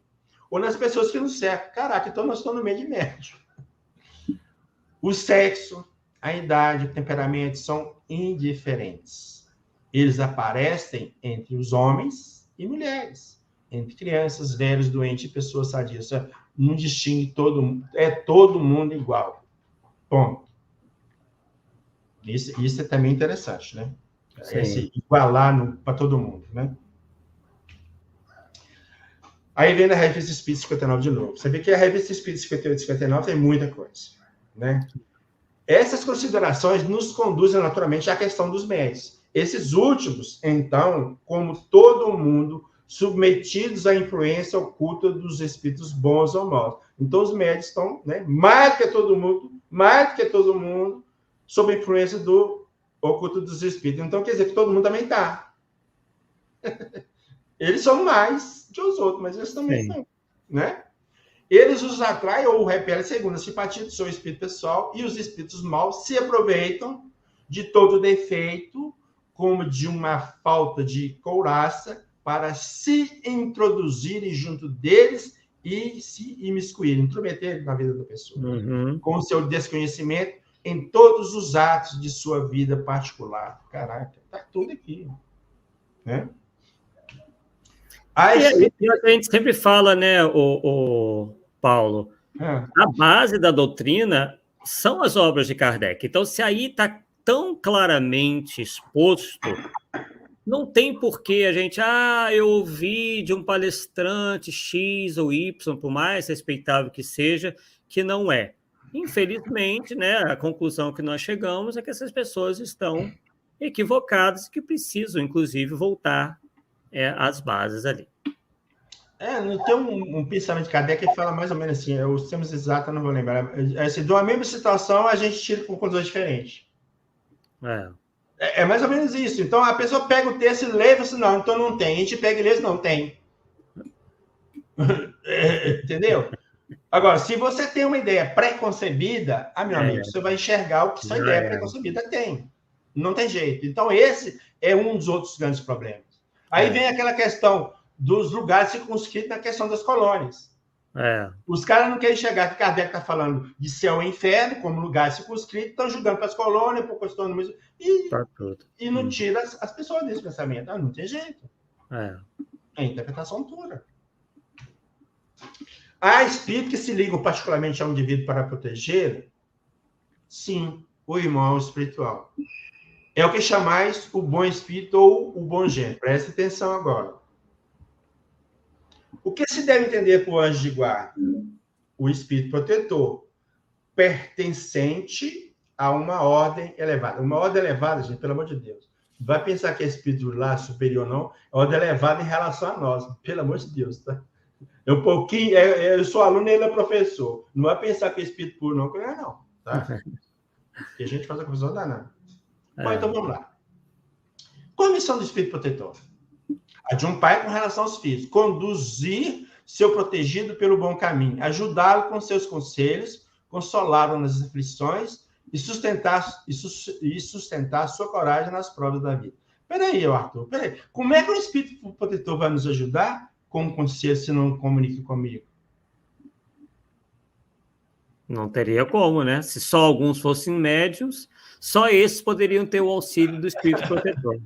Ou nas pessoas que nos cercam. Caraca, então nós estamos no meio de médio. O sexo, a idade, o temperamento são indiferentes. Eles aparecem entre os homens e mulheres, entre crianças, velhos, doentes e pessoas sadias. Não distingue todo mundo. É todo mundo igual. Ponto. Isso é também interessante, né? Esse igualar para todo mundo, né? Aí vem a Revista Espírita 59 de novo. Você vê que a Revista Espírita 58 e 59 tem muita coisa, né? Essas considerações nos conduzem naturalmente à questão dos médios. Esses últimos, então, como todo mundo, submetidos à influência oculta dos espíritos bons ou maus. Então, os médios estão, né, mais do que todo mundo, sob a influência do oculto dos espíritos. Então, quer dizer que todo mundo também está. Eles são mais que os outros, mas eles também estão, né? Eles os atraem ou repelem segundo a simpatia do seu espírito pessoal, e os espíritos maus se aproveitam de todo defeito, como de uma falta de couraça, para se introduzirem junto deles e se imiscuírem, intrometerem na vida da pessoa, com o seu desconhecimento em todos os atos de sua vida particular. Caraca, tá tudo aqui, né? A gente sempre fala, né, o Paulo, a base da doutrina são as obras de Kardec. Então, se aí está tão claramente exposto, não tem por que a gente, eu ouvi de um palestrante X ou Y, por mais respeitável que seja, que não é. Infelizmente, né, a conclusão que nós chegamos é que essas pessoas estão equivocadas e que precisam, inclusive, voltar às bases ali. Não tem um pensamento de Kardec que fala mais ou menos assim, os termos exatos eu não vou lembrar. Assim, de uma mesma situação, a gente tira conclusões diferentes. É mais ou menos isso. Então, a pessoa pega o texto e lê e fala assim, não, então não tem. A gente pega e lê, não tem. Entendeu? Agora, se você tem uma ideia pré-concebida, meu amigo, você vai enxergar o que sua ideia pré-concebida tem. Não tem jeito. Então, esse é um dos outros grandes problemas. Aí vem aquela questão dos lugares circunscritos na questão das colônias. Os caras não querem chegar, que Kardec está falando de céu e inferno, como lugar circunscrito, estão jogando para as colônias, por questão do mesmo. E não tira as pessoas desse pensamento. Não tem jeito. É interpretação pura. Há espíritos que se ligam particularmente a um indivíduo para proteger? Sim, o irmão espiritual. É o que chamais o bom espírito ou o bom gênio. Preste atenção agora. O que se deve entender por anjo de guarda? O espírito protetor, pertencente a uma ordem elevada. Uma ordem elevada, gente, pelo amor de Deus. Não vai pensar que é espírito lá superior, não. É ordem elevada em relação a nós, pelo amor de Deus, tá? Eu sou aluno e ele é professor. Não vai pensar que é espírito puro, não, que não é não. Tá? E a gente faz a confusão danada. Bom, então vamos lá. Qual a missão do espírito protetor? A de um pai com relação aos filhos. Conduzir seu protegido pelo bom caminho. Ajudá-lo com seus conselhos, consolá-lo nas aflições e sustentar sua coragem nas provas da vida. Peraí, Arthur, peraí. Como é que o espírito protetor vai nos ajudar com um conselho se não comunica comigo? Não teria como, né? Se só alguns fossem médiums, só esses poderiam ter o auxílio do espírito protetor.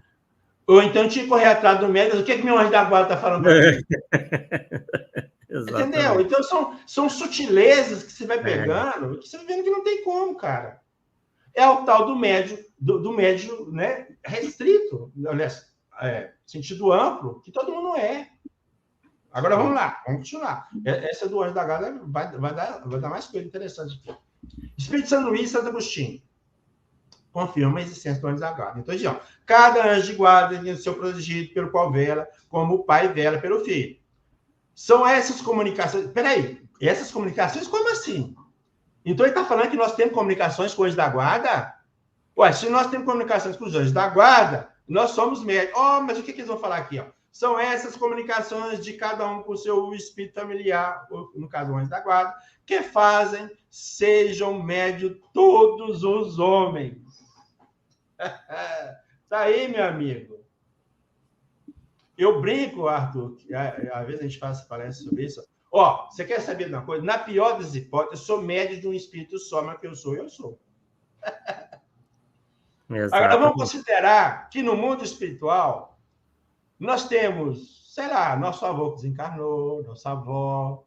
Ou então tinha que correr atrás do médico. O que meu anjo da guarda está falando para mim? Entendeu? Então são sutilezas que você vai pegando, que você vai vendo que não tem como, cara. É o tal do médio, né, restrito, aliás, sentido amplo, que todo mundo é. Agora vamos lá, vamos continuar. Essa do anjo da guarda vai dar mais coisa interessante aqui. Espírito São Luís e Santo Agostinho confirma a existência do anjo da guarda. Então, assim, ó, cada anjo de guarda tem o seu protegido pelo qual vela, como o pai vela pelo filho. São essas comunicações. Peraí, essas comunicações, como assim? Então, ele está falando que nós temos comunicações com os anjos da guarda? Ué, se nós temos comunicações com os anjos da guarda, nós somos médicos. Mas o que eles vão falar aqui? Ó? São essas comunicações de cada um com o seu espírito familiar, ou, no caso, o anjo da guarda, que fazem sejam médios todos os homens. Tá aí, meu amigo. Eu brinco, Arthur, às vezes a gente faz palestra sobre isso. Ó, você quer saber de uma coisa? Na pior das hipóteses, eu sou médio de um espírito só, mas que eu sou. Agora, vamos considerar que no mundo espiritual, nós temos, sei lá, nosso avô que desencarnou, nossa avó,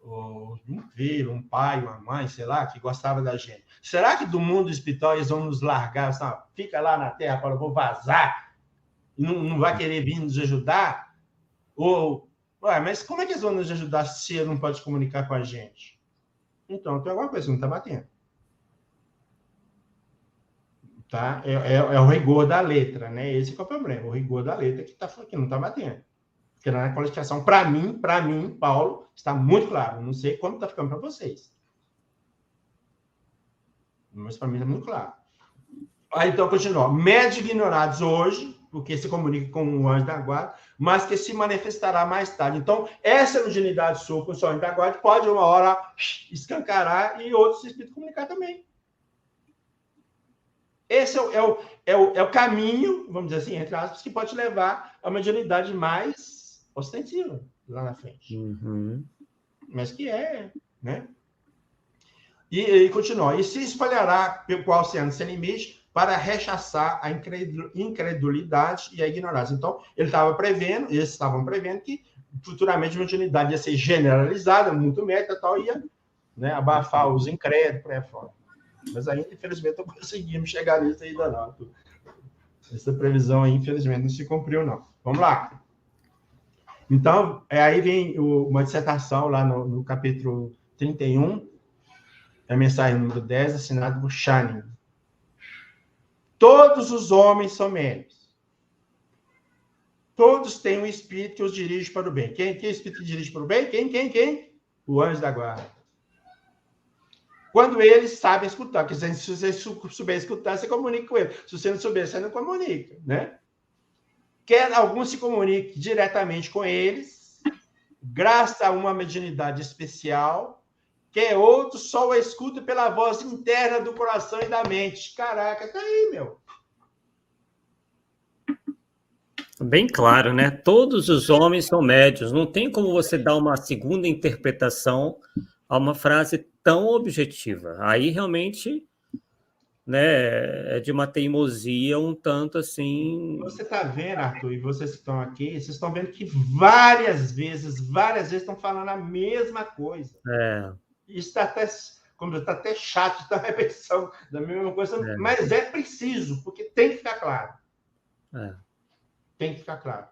um filho, um pai, uma mãe, sei lá, que gostava da gente. Será que do mundo espiritual eles vão nos largar, sabe? Fica lá na Terra, fala, vou vazar, e não vai querer vir nos ajudar? Mas como é que eles vão nos ajudar se ele não pode comunicar com a gente? Então, tem alguma coisa que não está batendo. Tá? É o rigor da letra, né? Esse que é o problema, o rigor da letra que não está batendo. Porque na qualificação, para mim, Paulo, está muito claro. Não sei como está ficando para vocês. Mas para mim está muito claro. Aí, então, continua. Médios ignorados hoje, porque se comunica com o anjo da guarda, mas que se manifestará mais tarde. Então, essa mediunidade sua com o seu anjo da guarda pode, uma hora, escancarar e outros espíritos comunicar também. Esse é o caminho, vamos dizer assim, entre aspas, que pode levar a uma mediunidade mais ostensiva lá na frente. Uhum. Mas que né? E continua. E se espalhará pelo oceano sem limite para rechaçar a incredulidade e a ignorância. Então, eles estavam prevendo que futuramente a mediunidade ia ser generalizada, muito meta e tal, ia, né, abafar os incrédulos, por aí fora. Mas ainda, infelizmente, não conseguimos chegar nisso ainda não. Essa previsão aí, infelizmente, não se cumpriu, não. Vamos lá. Então, aí vem uma dissertação lá no capítulo 31, a mensagem número 10, assinada por Channing. Todos os homens são médios. Todos têm um espírito que os dirige para o bem. Quem é o espírito que dirige para o bem? Quem? O anjo da guarda. Quando eles sabem escutar, porque se você souber escutar, você comunica com ele. Se você não souber, você não comunica, né? Quer alguns se comuniquem diretamente com eles, graças a uma mediunidade especial, que outros só o escutam pela voz interna do coração e da mente. Caraca, tá aí, meu. Bem claro, né? Todos os homens são médios. Não tem como você dar uma segunda interpretação a uma frase tão objetiva. Aí realmente, né, é de uma teimosia um tanto assim. Você está vendo, Arthur, e vocês que estão aqui, vocês estão vendo que várias vezes estão falando a mesma coisa. Isso está até chato, está repetição da mesma coisa, mas é preciso, porque tem que ficar claro. Tem que ficar claro.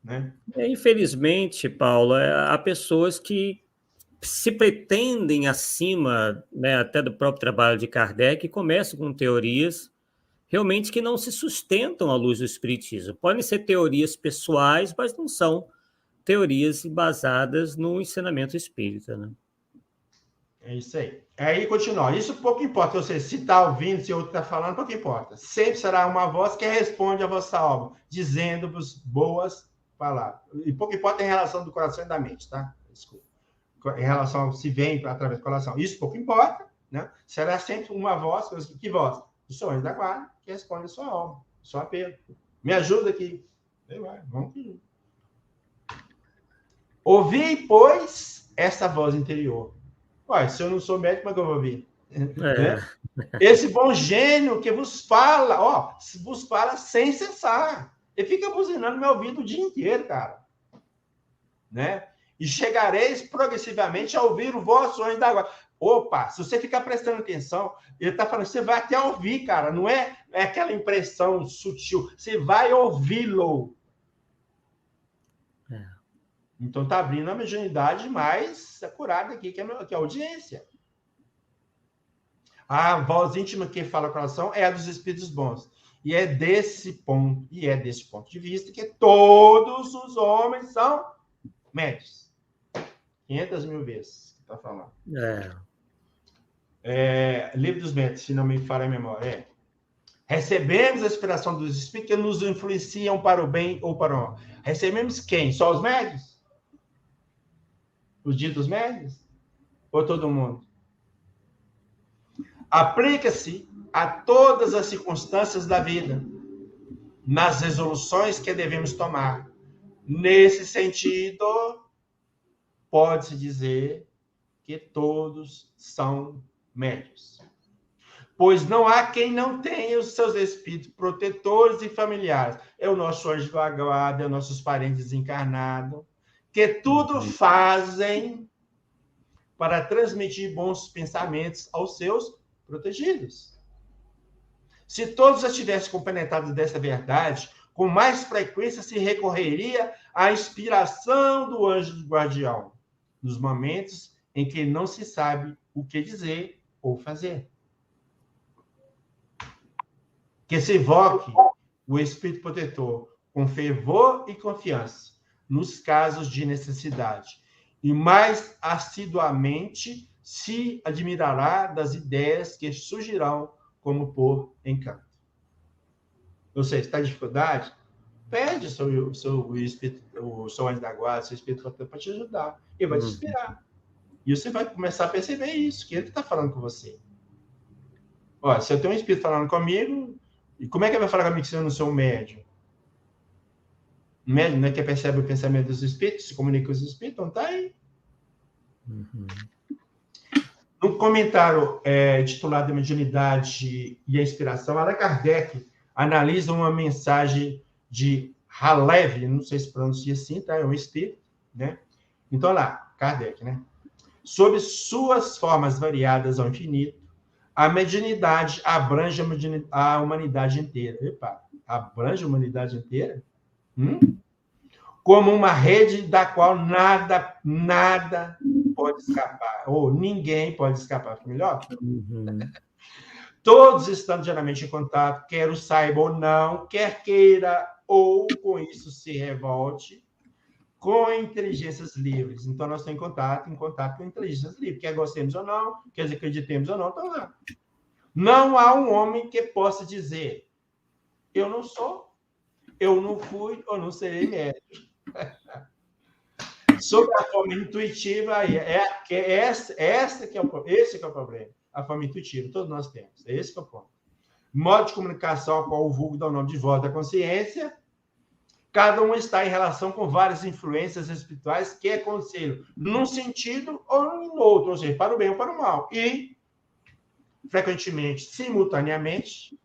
Né? Infelizmente, Paulo, há pessoas que se pretendem acima, né, até do próprio trabalho de Kardec, e começam com teorias realmente que não se sustentam à luz do espiritismo. Podem ser teorias pessoais, mas não são teorias embasadas no ensinamento espírita, né? É isso aí. Aí continua. Isso pouco importa. Ou seja, se está ouvindo, se outro está falando, pouco importa. Sempre será uma voz que responde a vossa alma, dizendo-vos boas palavras. E pouco importa em relação do coração e da mente, tá? Desculpa. Em relação ao se vem através do coração. Isso pouco importa, né? Será sempre uma voz, que voz? Os sonhos da guarda, que responde a sua alma, o seu apelo. Me ajuda aqui. Vamos aqui. Ouvi, pois, essa voz interior. Ué, se eu não sou médico, como é que eu vou ouvir? Né? Esse bom gênio que vos fala, vos fala sem cessar. Ele fica buzinando meu ouvido o dia inteiro, cara. Né? E chegareis progressivamente a ouvir o vosso anjo da guarda. Opa, se você ficar prestando atenção, ele está falando, você vai até ouvir, cara. Não é aquela impressão sutil. Você vai ouvi-lo. Então, está abrindo a mediunidade mais acurada aqui, que é a audiência. A voz íntima que fala o coração é a dos espíritos bons. E é desse ponto de vista que todos os homens são médios. 500 mil vezes que está falando. Livro dos Médios, se não me falha a memória. Recebemos a inspiração dos espíritos que nos influenciam para o bem ou para o mal. Recebemos quem? Só os médios? Os ditos médios? Ou todo mundo? Aplica-se a todas as circunstâncias da vida, nas resoluções que devemos tomar. Nesse sentido, pode-se dizer que todos são médios. Pois não há quem não tenha os seus espíritos protetores e familiares. É o nosso anjo da guarda, é os nossos parentes encarnados, que tudo fazem para transmitir bons pensamentos aos seus protegidos. Se todos estivessem compenetrados dessa verdade, com mais frequência se recorreria à inspiração do anjo do guardião, nos momentos em que não se sabe o que dizer ou fazer. Que se evoque o espírito protetor com fervor e confiança nos casos de necessidade, e mais assiduamente se admirará das ideias que surgirão como por encanto. Ou seja, está em dificuldade? Pede o seu espírito, o seu anjo da guarda, o seu espírito para te ajudar. Ele vai te inspirar. E você vai começar a perceber isso, que ele está falando com você. Olha, se eu tenho um espírito falando comigo, e como é que ele vai falar comigo se eu não sou um médium? O médium, né, que percebe o pensamento dos espíritos, se comunica com os espíritos, então está aí. No comentário titulado Mediunidade e a Inspiração, Allan Kardec analisa uma mensagem de Halev, não sei se pronuncia assim, tá? É um espírito, né? Então, lá, Kardec, né? Sob suas formas variadas ao infinito, a mediunidade abrange a humanidade inteira. Epa, abrange a humanidade inteira? Como uma rede da qual nada pode escapar, ou ninguém pode escapar, melhor? Todos estão geralmente em contato, quer o saiba ou não, quer queira ou com isso se revolte, com inteligências livres. Então, nós estamos em contato com inteligências livres, quer gostemos ou não, quer acreditemos ou não, estão lá. Não há um homem que possa dizer, eu não sou, eu não fui, ou não serei médico. Sobre a forma intuitiva, esse que é o problema. A forma intuitiva, todos nós temos. É esse que é o ponto. Modo de comunicação ao qual o vulgo dá o nome de voz da consciência. Cada um está em relação com várias influências espirituais que aconselham num sentido ou no outro, ou seja, para o bem ou para o mal. E, frequentemente, simultaneamente,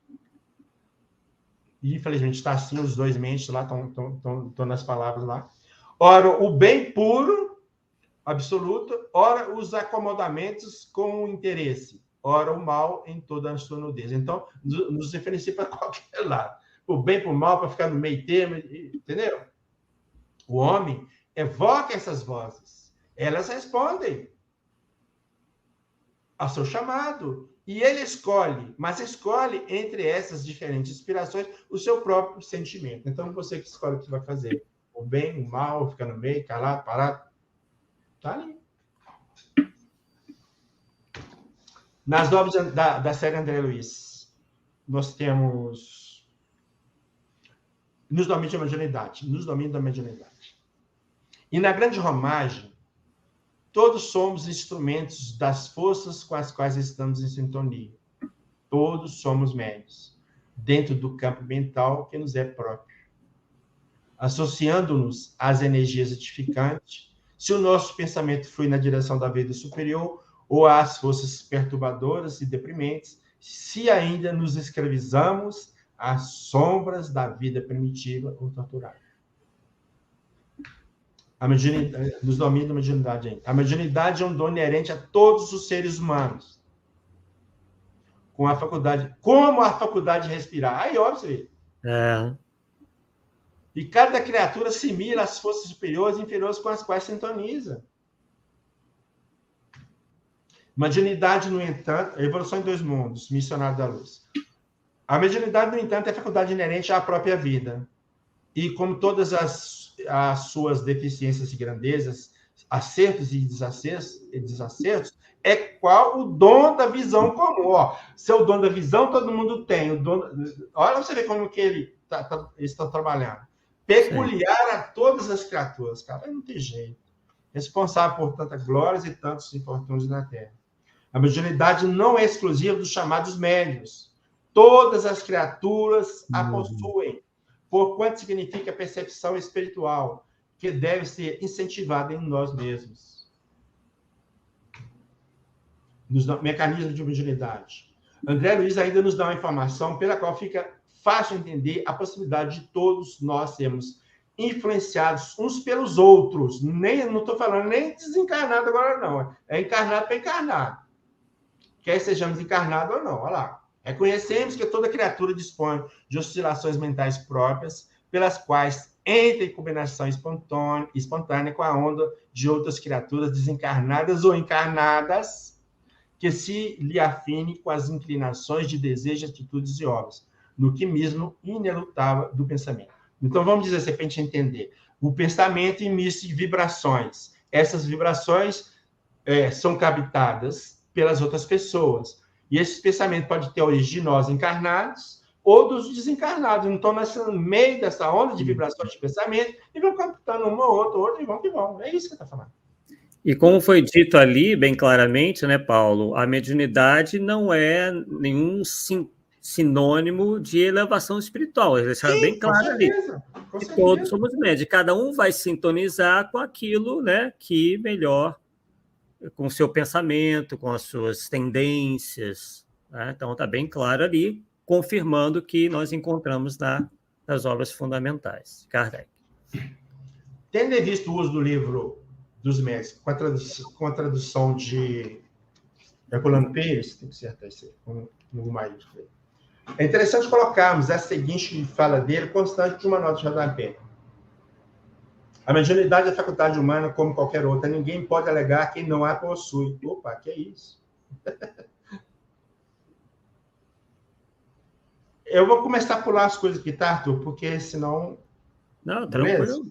e infelizmente está assim, os dois mentes lá, estão nas palavras lá. Ora, o bem puro, absoluto, ora, os acomodamentos com o interesse, ora, o mal em toda a sua nudez. Então, nos diferencia para qualquer lado. O bem para o mal, para ficar no meio termo, entendeu? O homem evoca essas vozes. Elas respondem ao seu chamado. E ele escolhe, mas escolhe entre essas diferentes inspirações o seu próprio sentimento. Então, você que escolhe o que vai fazer. o bem, o mal, fica no meio, calado, parado. Está ali. Nas obras da série André Luiz, nós temos nos domínios da mediunidade. E na grande romagem, todos somos instrumentos das forças com as quais estamos em sintonia. Todos somos médios, dentro do campo mental que nos é próprio. Associando-nos às energias edificantes, se o nosso pensamento flui na direção da vida superior ou às forças perturbadoras e deprimentes, se ainda nos escravizamos às sombras da vida primitiva ou torturada. Nos domina a mediunidade ainda. A mediunidade é um dom inerente a todos os seres humanos. Como a faculdade de respirar. Aí, óbvio. E cada criatura assimila as forças superiores e inferiores com as quais sintoniza. Mediunidade, no entanto, a evolução em dois mundos, missionário da luz. A mediunidade, no entanto, é a faculdade inerente à própria vida. E como todas as suas deficiências e grandezas, acertos e desacertos, é qual o dom da visão comum. Ó, seu dom da visão, todo mundo tem. Olha você ver como que eles estão trabalhando. Peculiar a todas as criaturas, cara. Não tem jeito. Responsável por tantas glórias e tantos infortúnios na Terra. A mediunidade não é exclusiva dos chamados médiuns. Todas as criaturas a possuem, porquanto significa percepção espiritual, que deve ser incentivada em nós mesmos. Nos mecanismos de mediunidade. André Luiz ainda nos dá uma informação pela qual fica fácil entender a possibilidade de todos nós sermos influenciados uns pelos outros. Não estou falando nem desencarnado agora, não. É encarnado para encarnado. Quer sejamos encarnados ou não. Olha lá. Reconhecemos que toda criatura dispõe de oscilações mentais próprias, pelas quais entra em combinação espontânea com a onda de outras criaturas desencarnadas ou encarnadas, que se lhe afine com as inclinações de desejo, atitudes e obras, no quimismo inelutável do pensamento. Então, vamos dizer assim, para a gente entender. O pensamento emite vibrações. Essas vibrações são captadas pelas outras pessoas. E esse pensamento pode ter origem de nós encarnados ou dos desencarnados. Então, nós estamos no meio dessa onda de vibrações de pensamento e vamos captando uma ou outra, e vamos que vamos. É isso que está falando. E como foi dito ali, bem claramente, né, Paulo, a mediunidade não é nenhum sinônimo de elevação espiritual. Eles deixaram bem claro ali. Que todos somos médios. Cada um vai sintonizar com aquilo, né, que melhor, com o seu pensamento, com as suas tendências. Né? Então, está bem claro ali, confirmando que nós encontramos nas obras fundamentais. Kardec. Tendo visto o uso do livro dos médicos com a tradução de Herculano Pires, tem que acertar isso aí, com o maiúsculo. É interessante colocarmos a seguinte fala dele constante de uma nota de rodapé. A mediunidade é a faculdade humana como qualquer outra. Ninguém pode alegar quem não a possui. Opa, que é isso? Eu vou começar a pular as coisas aqui, tá, Arthur? Porque senão... Não, tranquilo.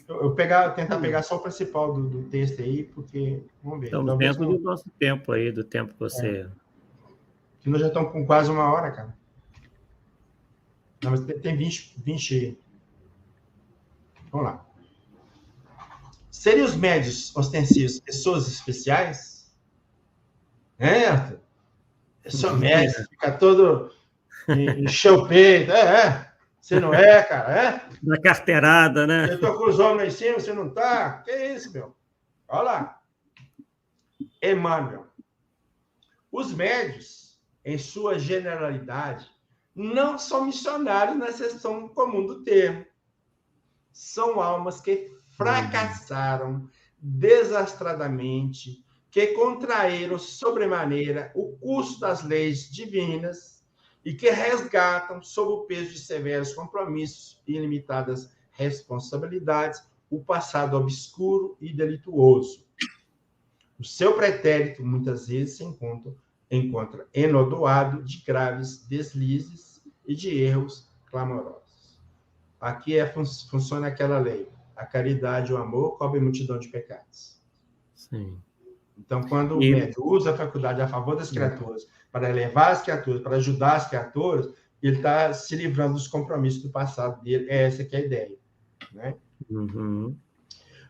Eu tentar pegar só o principal do texto aí, porque... Vamos ver. Estamos dentro do nosso tempo aí, do tempo que você... Que nós já estamos com quase uma hora, cara. Não, mas tem 20... Vamos lá. Seriam os médios ostensivos pessoas especiais? Arthur? Eu sou médio, fica todo... Encher o peito. Você não é, cara, Da carteirada, né? Eu tô com os homens lá em cima, você não tá? Que isso, meu? Olha lá. Emmanuel. Os médios, em sua generalidade, não são missionários na seção comum do termo. São almas que fracassaram desastradamente, que contraíram sobremaneira o curso das leis divinas e que resgatam, sob o peso de severos compromissos e ilimitadas responsabilidades, o passado obscuro e delituoso. O seu pretérito, muitas vezes, se encontra enodoado de graves deslizes e de erros clamorosos. Aqui funciona aquela lei. A caridade e o amor cobrem multidão de pecados. Sim. Então, quando o médium usa a faculdade a favor das criaturas, para elevar as criaturas, para ajudar as criaturas, ele está se livrando dos compromissos do passado dele. Essa que é a ideia. Né? Uhum.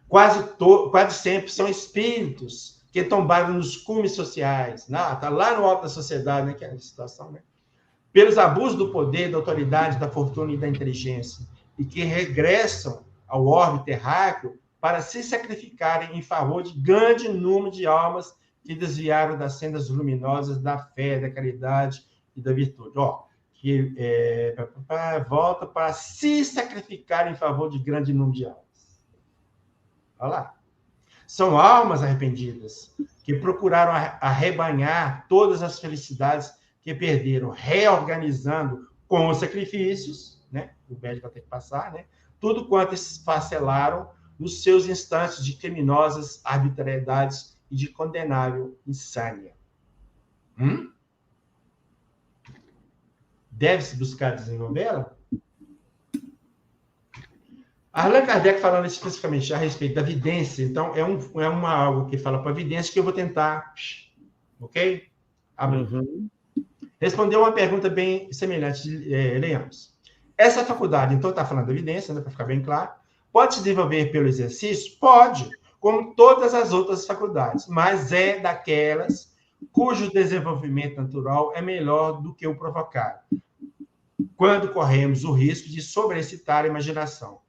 Quase sempre são espíritos que tombaram nos cumes sociais. Está lá no alto da sociedade, né, que é a situação, né? Pelos abusos do poder, da autoridade, da fortuna e da inteligência, e que regressam ao orbe terráqueo para se sacrificarem em favor de grande número de almas que desviaram das sendas luminosas da fé, da caridade e da virtude. Que volta para se sacrificar em favor de grande número de almas. Olha lá. São almas arrependidas que procuraram arrebanhar todas as felicidades que perderam, reorganizando com os sacrifícios, né? O médico vai ter que passar, né? Tudo quanto esfacelaram nos seus instantes de criminosas arbitrariedades e de condenável insânia. Deve-se buscar desenvolvê-la? Allan Kardec falando especificamente a respeito da vidência, então é algo que fala para a vidência que eu vou tentar, ok? Uhum. Respondeu uma pergunta bem semelhante, leiamos. Essa faculdade, então está falando da vidência, né, para ficar bem claro, pode se desenvolver pelo exercício? Pode, como todas as outras faculdades, mas é daquelas cujo desenvolvimento natural é melhor do que o provocado, quando corremos o risco de sobreexcitar a imaginação.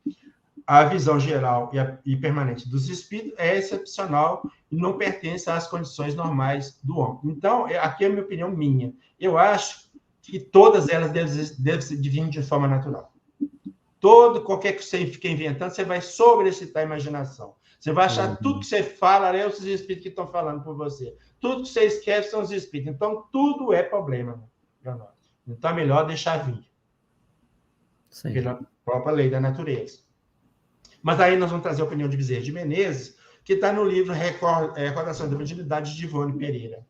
A visão geral e permanente dos espíritos é excepcional e não pertence às condições normais do homem. Então, aqui é a minha opinião minha. Eu acho que todas elas devem se vir de forma natural. Qualquer que você fique inventando, você vai sobreexcitar a imaginação. Você vai achar tudo que você fala, é os espíritos que estão falando por você. Tudo que você esquece são os espíritos. Então, tudo é problema. Então, é melhor deixar vir. Sim. Pela própria lei da natureza. Mas aí nós vamos trazer a opinião de Bezerra de Menezes, que está no livro Recordação da Mediunidade, de Ivone Pereira.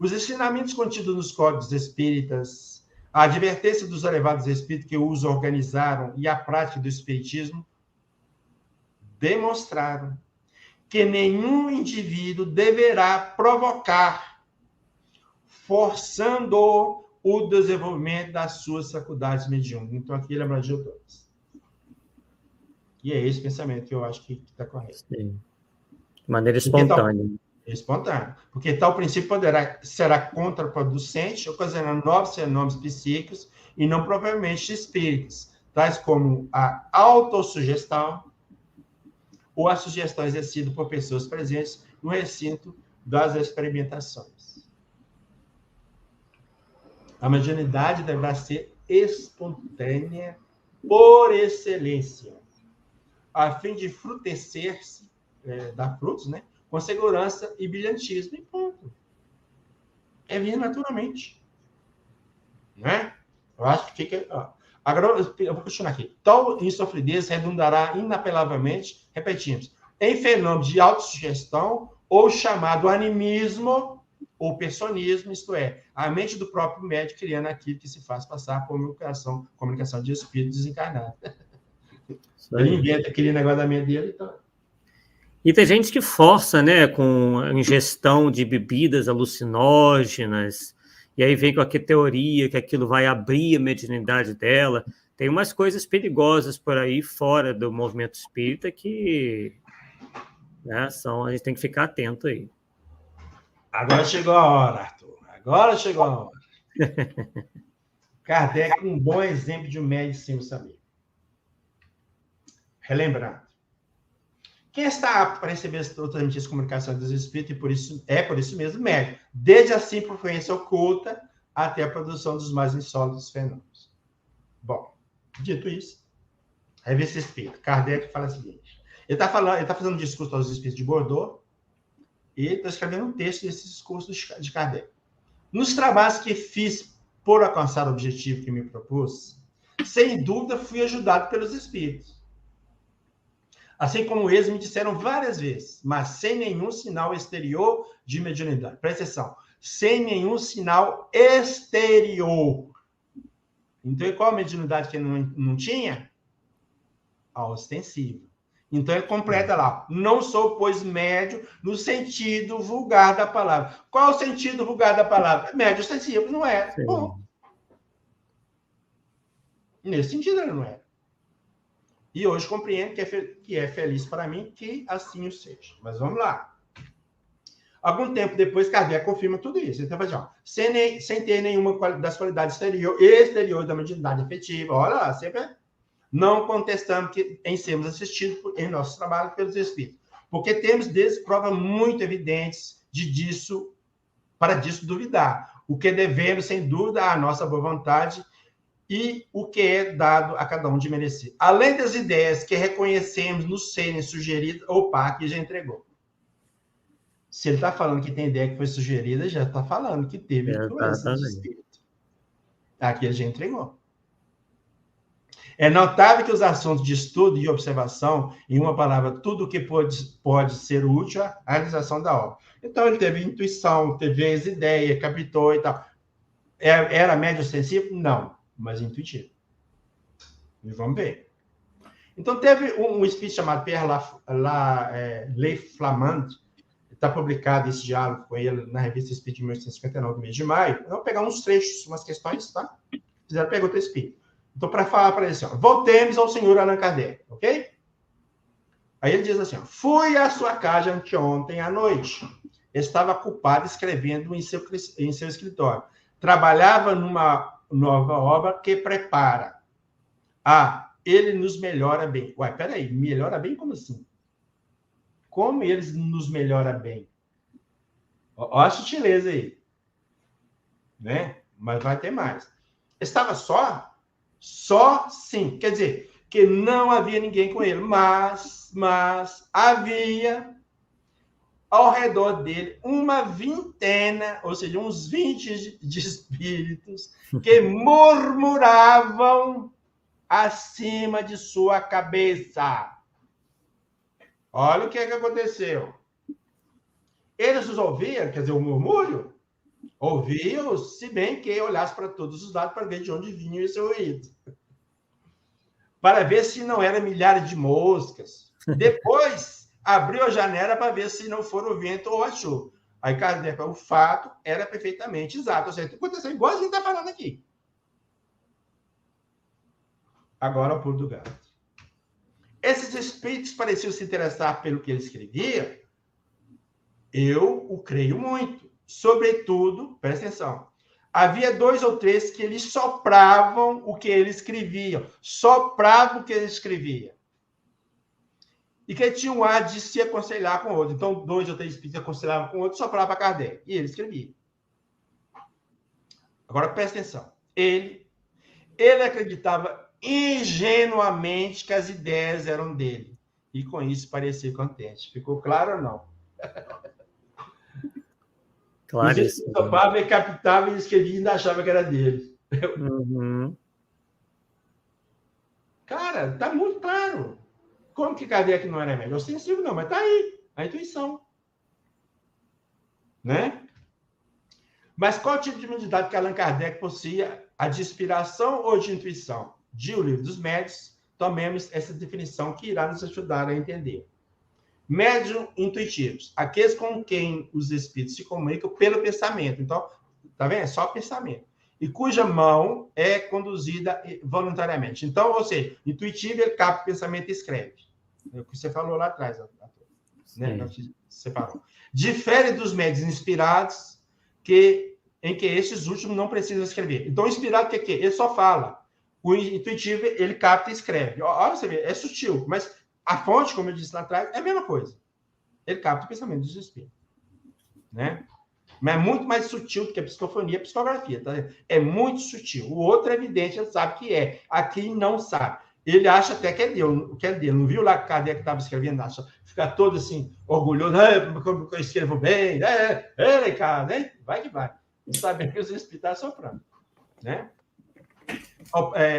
Os ensinamentos contidos nos códigos espíritas, a advertência dos elevados espíritos que os organizaram e a prática do espiritismo demonstraram que nenhum indivíduo deverá provocar, forçando o desenvolvimento das suas faculdades mediúnicas. Então, aqui ele abrangeu todas. E é esse pensamento que eu acho que está correto. Sim. De maneira espontânea. Espontânea. Porque tal princípio será contraproducente, ocasionando novos fenômenos psíquicos e não propriamente espíritos, tais como a autossugestão ou a sugestão exercida por pessoas presentes no recinto das experimentações. A mediunidade deverá ser espontânea por excelência, a fim de frutecer-se, dar frutos, né? Com segurança e brilhantismo, e ponto. É vir naturalmente. Né? Eu acho que fica... Agora, eu vou questionar aqui. Tal insofridez redundará inapelavelmente, repetimos, em fenômeno de autossugestão ou chamado animismo ou personismo, isto é, a mente do próprio médium criando aquilo que se faz passar por comunicação de espírito desencarnado. Ele inventa aquele negócio da mente dele. Então... E tem gente que força, né, com a ingestão de bebidas alucinógenas, e aí vem com aquela teoria que aquilo vai abrir a mediunidade dela. Tem umas coisas perigosas por aí, fora do movimento espírita, que né, a gente tem que ficar atento aí. Agora chegou a hora, Arthur. Agora chegou a hora. Kardec, um bom exemplo de um médium sem saber. Relembrando. Quem está apto para receber totalmente as comunicações dos espíritos, e por isso mesmo médium, desde a simples influência oculta até a produção dos mais insólitos fenômenos. Bom, dito isso, Revista Espírita, Kardec fala o seguinte: ele está fazendo um discurso aos espíritos de Bordeaux e está escrevendo um texto desse discurso de Kardec. Nos trabalhos que fiz por alcançar o objetivo que me propus, sem dúvida fui ajudado pelos espíritos. Assim como eles me disseram várias vezes, mas sem nenhum sinal exterior de mediunidade. Presta atenção, sem nenhum sinal exterior. Então, qual a mediunidade que não tinha? A ostensiva. Então, ele completa lá. Não sou, pois, médio no sentido vulgar da palavra. Qual é o sentido vulgar da palavra? Médio sensível, não é? Sim. Bom. Nesse sentido, ele não é. E hoje compreendo que é feliz para mim que assim o seja. Mas vamos lá. Algum tempo depois, Kardec confirma tudo isso. Então, ó, sem ter nenhuma das qualidades exterior da mediunidade efetiva. Olha lá, sempre não contestamos que em sermos assistidos em nosso trabalho pelos Espíritos. Porque temos deles provas muito evidentes para disso duvidar. O que devemos, sem dúvida, à nossa boa vontade e o que é dado a cada um de merecer. Além das ideias que reconhecemos nos serem sugeridas, opa, que já entregou. Se ele está falando que tem ideia que foi sugerida, já está falando que teve influência de espírito. Aqui ele já entregou. É notável que os assuntos de estudo e observação, em uma palavra, tudo o que pode ser útil à realização da obra. Então, ele teve intuição, teve as ideias, captou e tal. Era médio sensível? Não, mas intuitivo. E vamos ver. Então, teve um espírito chamado Pierre Le Flamand, está publicado esse diálogo com ele na revista Espírito de 1859, no mês de maio. Eu vou pegar uns trechos, umas questões, tá? Fizeram pergunta espírito. Então, para falar para ele assim, ó, voltemos ao senhor Allan Kardec, ok? Aí ele diz assim, ó, fui à sua casa anteontem à noite. Estava ocupado escrevendo em seu escritório. Trabalhava numa nova obra que prepara. Ele nos melhora bem. Uai, peraí, melhora bem? Como assim? Como eles nos melhora bem? Ó a sutileza aí. Né? Mas vai ter mais. Estava só? Só, sim. Quer dizer, que não havia ninguém com ele. Mas havia ao redor dele uma vintena, ou seja, uns 20 de espíritos que murmuravam acima de sua cabeça. Olha o que aconteceu. Eles os ouviam, quer dizer, o murmúrio, ouviam, se bem que olhasse para todos os lados para ver de onde vinha esse ruído. Para ver se não eram milhares de moscas. Depois, abriu a janela para ver se não for o vento ou a chuva. Aí, Kardec, o fato era perfeitamente exato. Ou seja, aconteceu igual a gente está falando aqui. Agora, o pulo do gato. Esses espíritos pareciam se interessar pelo que ele escrevia. Eu o creio muito. Sobretudo, presta atenção, havia 2 ou 3 que eles sopravam o que ele escrevia. Sopravam o que ele escrevia. E que tinha um ar de se aconselhar com o outro. Então, 2 ou 3 espíritos aconselhavam com o outro, sopravam para Kardec. E ele escrevia. Agora, presta atenção. Ele acreditava ingenuamente que as ideias eram dele. E com isso parecia contente. Ficou claro ou não? Claro. Ele topava e captava e escrevia e ainda achava que era dele. Uhum. Cara, tá muito claro. Como que Kardec não era médio sensível? Não, mas tá aí. A intuição. Né? Mas qual tipo de mediunidade que Allan Kardec possuía? A de inspiração ou de intuição? De O Livro dos Médiuns, tomemos essa definição que irá nos ajudar a entender. Médium intuitivos, aqueles com quem os espíritos se comunicam pelo pensamento. Então, tá vendo? É só pensamento. E cuja mão é conduzida voluntariamente. Então, ou seja, intuitivo, ele capta o pensamento e escreve. É o que você falou lá atrás. Né? Você falou. Difere dos médiuns inspirados, em que esses últimos não precisam escrever. Então, o inspirado, o que é? Ele só fala. O intuitivo, ele capta e escreve. Olha, você vê, é sutil, mas a fonte, como eu disse lá atrás, é a mesma coisa. Ele capta o pensamento dos espíritos. Né? Mas é muito mais sutil do que a psicofonia e a psicografia. Tá? É muito sutil. O outro é evidente, ele sabe que é. Aqui não sabe. Ele acha até que é dele. Não viu lá que Kardec estava escrevendo? Acha, fica todo assim, orgulhoso. Como eu escrevo bem. Cara, né? Vai que vai. E sabe que os espíritos estão soprando. Né?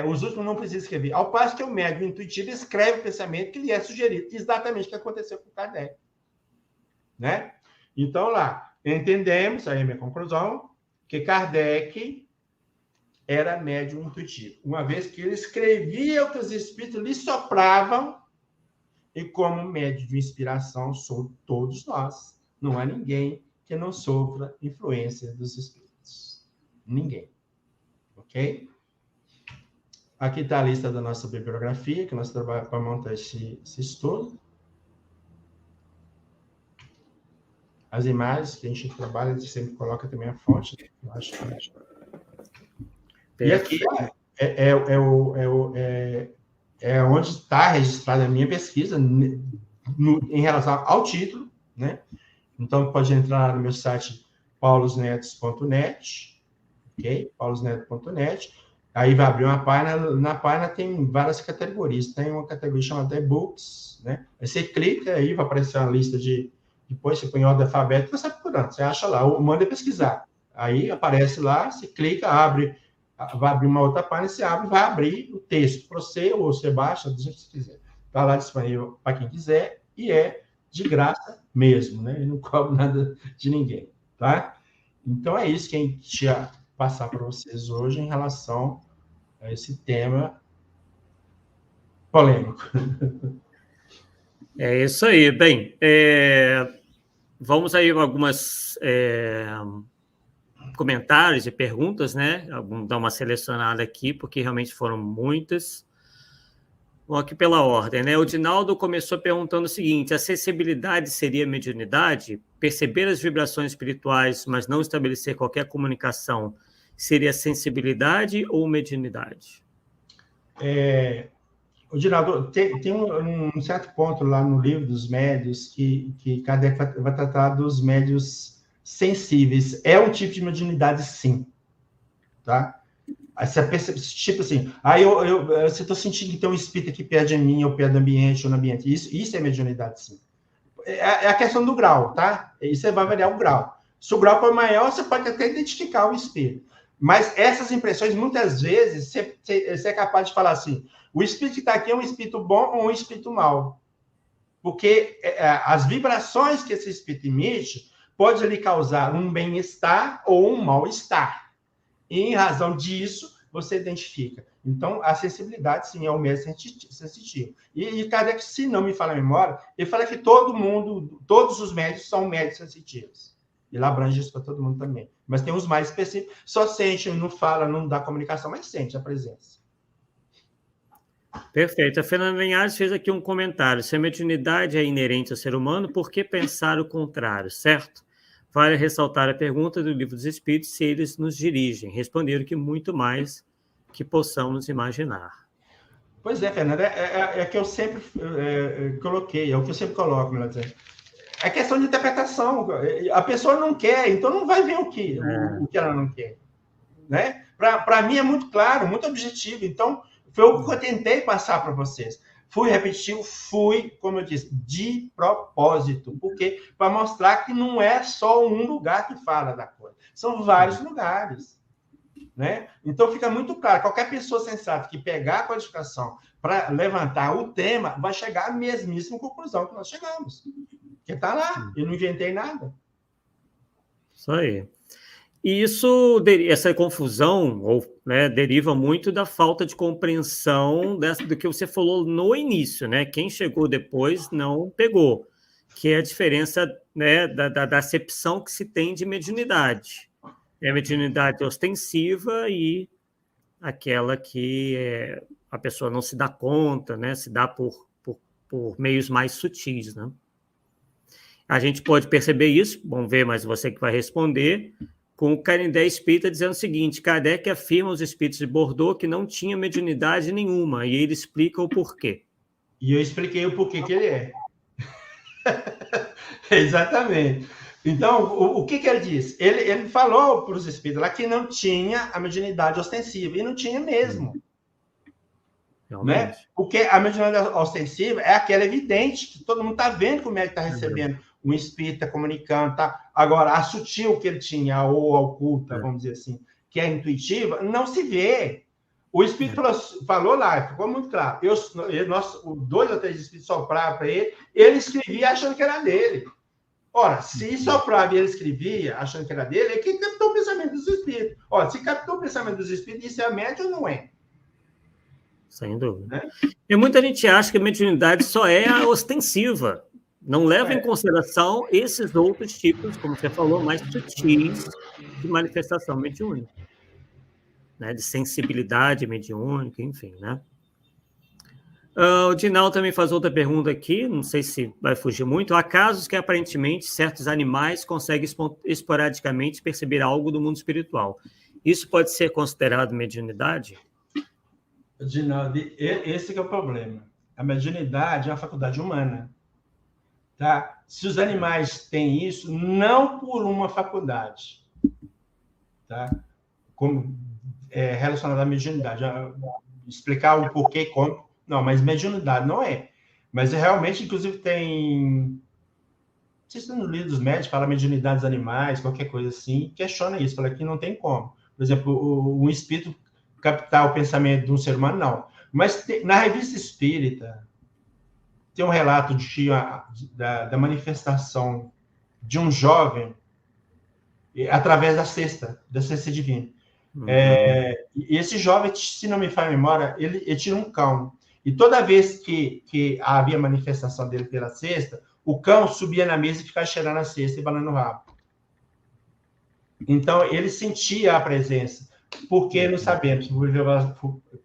Os últimos não precisam escrever. Ao passo que o médium intuitivo escreve o pensamento que lhe é sugerido. Exatamente o que aconteceu com Kardec. Né? Então, lá, entendemos, aí a minha conclusão, que Kardec era médium intuitivo. Uma vez que ele escrevia o que os espíritos lhe sopravam E como médio de inspiração, somos todos nós. Não há ninguém que não sofra influência dos espíritos. Ninguém. Ok? Aqui está a lista da nossa bibliografia, que nós trabalhamos para montar esse estudo. As imagens que a gente trabalha, a gente sempre coloca também a fonte. Eu acho que... E aqui é onde está registrada a minha pesquisa em relação ao título, né? Então, pode entrar no meu site paulosnetos.net, ok? paulosnetos.net. Aí vai abrir uma página, na página tem várias categorias. Tem uma categoria chamada e-books, né? Aí você clica, aí vai aparecer uma lista de... Depois você põe em ordem alfabética, você procurando, você acha lá, manda pesquisar. Aí aparece lá, você clica, abre, vai abrir uma outra página, você abre, vai abrir o texto para você, ou você baixa, do jeito que você quiser. Está lá disponível para quem quiser, e é de graça mesmo, né? E não cobra nada de ninguém, tá? Então, é isso que a gente ia passar para vocês hoje em relação a esse tema polêmico. É isso aí. Bem, vamos aí algumas comentários e perguntas, né? Vamos dar uma selecionada aqui, porque realmente foram muitas. Vamos aqui pela ordem, né? O Dinaldo começou perguntando o seguinte: a sensibilidade seria mediunidade? Perceber as vibrações espirituais, mas não estabelecer qualquer comunicação, seria sensibilidade ou mediunidade? O Dinaldo, tem um certo ponto lá no livro dos médios que Kardec vai tratar dos médios sensíveis. É um tipo de mediunidade, sim. Tá? Tipo assim, se eu estou sentindo que tem um espírito aqui perto de mim, ou perto do ambiente, ou no ambiente. Isso é mediunidade, sim. É a questão do grau, tá? Isso vai variar o grau. Se o grau for maior, você pode até identificar o espírito. Mas essas impressões, muitas vezes, você é capaz de falar assim: o espírito que está aqui é um espírito bom ou um espírito mau. Porque as vibrações que esse espírito emite pode lhe causar um bem-estar ou um mal-estar. E, em razão disso, você identifica. Então, a sensibilidade, sim, é o médio sensitivo. E Kardec, se não me falha a memória, ele fala que todos os médios são médios sensitivos. Ele abrange isso para todo mundo também. Mas tem os mais específicos, só sente, não fala, não dá comunicação, mas sente a presença. Perfeito. A Fernanda Linhares fez aqui um comentário. Se a mediunidade é inerente ao ser humano, por que pensar o contrário, certo? Vale ressaltar a pergunta do Livro dos Espíritos se eles nos dirigem. Responderam que muito mais que possamos imaginar. Pois é, Fernanda, é que eu sempre coloquei, é o que eu sempre coloco, melhor dizendo. É questão de interpretação. A pessoa não quer, então não vai ver o que ela não quer. Né? Para mim é muito claro, muito objetivo. Então, foi o que eu tentei passar para vocês. Fui repetitivo, como eu disse, de propósito. Porque para mostrar que não é só um lugar que fala da coisa. São vários lugares. Né? Então, fica muito claro. Qualquer pessoa sensata que pegar a codificação para levantar o tema, vai chegar à mesmíssima conclusão que nós chegamos. Porque está lá. Eu não inventei nada. Isso aí. E essa confusão deriva muito da falta de compreensão do que você falou no início, né? Quem chegou depois não pegou, que é a diferença, né, da acepção que se tem de mediunidade. É a mediunidade ostensiva e aquela que a pessoa não se dá conta, né? Se dá por meios mais sutis, né? A gente pode perceber isso, vamos ver, mas você que vai responder, com o Canindé Espírita dizendo o seguinte: Kardec afirma aos espíritos de Bordeaux que não tinha mediunidade nenhuma, e ele explica o porquê. E eu expliquei o porquê que ele é. Exatamente. Então, o que ele disse? Ele falou para os espíritos lá que não tinha a mediunidade ostensiva, e não tinha mesmo. Né? Porque a mediunidade ostensiva é aquela evidente, que todo mundo está vendo como ele está recebendo. Um espírito está comunicando, tá? Agora, a sutil que ele tinha, ou oculta, vamos dizer assim, que é intuitiva, não se vê. O espírito falou lá, ficou muito claro. Dois ou três espíritos sopravam para ele escrevia achando que era dele. Ora, se soprava e ele escrevia achando que era dele, é que captou o pensamento dos espíritos. Ora, se captou o pensamento dos espíritos, isso é médium ou não é? Sem dúvida. Né? E muita gente acha que a mediunidade só é a ostensiva, não leva em consideração esses outros tipos, como você falou, mais sutis de manifestação mediúnica, né? De sensibilidade mediúnica, enfim, né? O Dinal também faz outra pergunta aqui, não sei se vai fugir muito. Há casos que, aparentemente, certos animais conseguem esporadicamente perceber algo do mundo espiritual. Isso pode ser considerado mediunidade? Dinal, esse que é o problema. A mediunidade é uma faculdade humana. Tá? Se os animais têm isso, não por uma faculdade, tá? Como relacionado à mediunidade. Explicar o porquê e como. Não, mas mediunidade não é. Mas realmente, inclusive, tem... Não sei se no livro dos médicos fala mediunidade dos animais, qualquer coisa assim, questiona isso, fala que não tem como. Por exemplo, um espírito captar o pensamento de um ser humano, não. Mas na revista espírita, tem um relato da manifestação de um jovem através da cesta divina. Uhum. E esse jovem, se não me falha a memória, ele tinha um cão. E toda vez que havia manifestação dele pela cesta, o cão subia na mesa e ficava cheirando a cesta e banando o rabo. Então, ele sentia a presença. Porque não sabemos,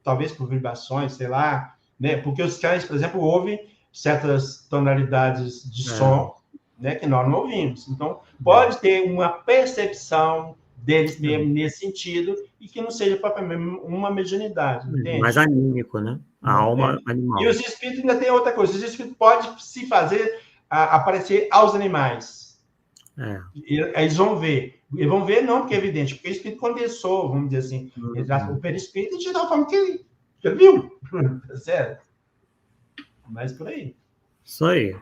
talvez por vibrações, sei lá, né? Porque os cães, por exemplo, ouvem certas tonalidades de som, né, que nós não ouvimos. Então, pode ter uma percepção deles mesmo nesse sentido e que não seja propriamente uma mediunidade, entende? Mais anímico, né? A alma animal. E os espíritos ainda tem outra coisa. Os espíritos podem se fazer aparecer aos animais. Eles vão ver. Eles vão ver não, porque é evidente, porque o espírito condensou, vamos dizer assim, o perispírito de tal forma que ele viu. Certo? Mas por aí. Isso aí.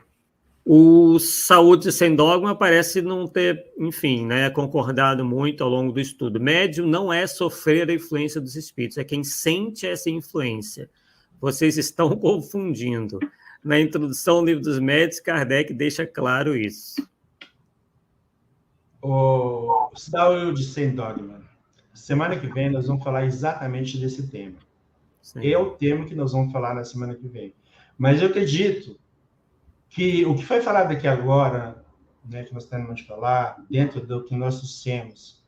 O Saúde Sem Dogma parece não ter, enfim, né, concordado muito ao longo do estudo. Médium não é sofrer a influência dos espíritos, é quem sente essa influência. Vocês estão confundindo. Na introdução ao Livro dos Médiuns, Kardec deixa claro isso. O Saúde Sem Dogma. Semana que vem nós vamos falar exatamente desse tema. Sim. É o tema que nós vamos falar na semana que vem. Mas eu acredito que o que foi falado aqui agora, né, que nós temos de falar, dentro do que nós dissemos,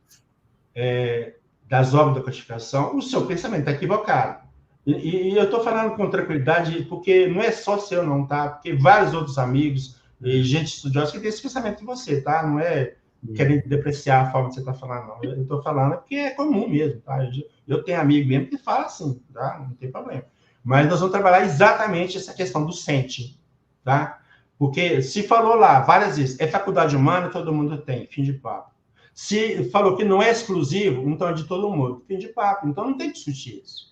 das obras da codificação, o seu pensamento está equivocado. E eu estou falando com tranquilidade, porque não é só seu, não, tá? Porque vários outros amigos e gente estudiosa que tem esse pensamento de você, tá? Não é querendo depreciar a forma que você está falando, não. Eu estou falando porque é comum mesmo, tá? Eu tenho amigo mesmo que fala assim, tá? Não tem problema. Mas nós vamos trabalhar exatamente essa questão do sente, tá? Porque se falou lá várias vezes, é faculdade humana, todo mundo tem, fim de papo. Se falou que não é exclusivo, então é de todo mundo, fim de papo. Então não tem que discutir isso.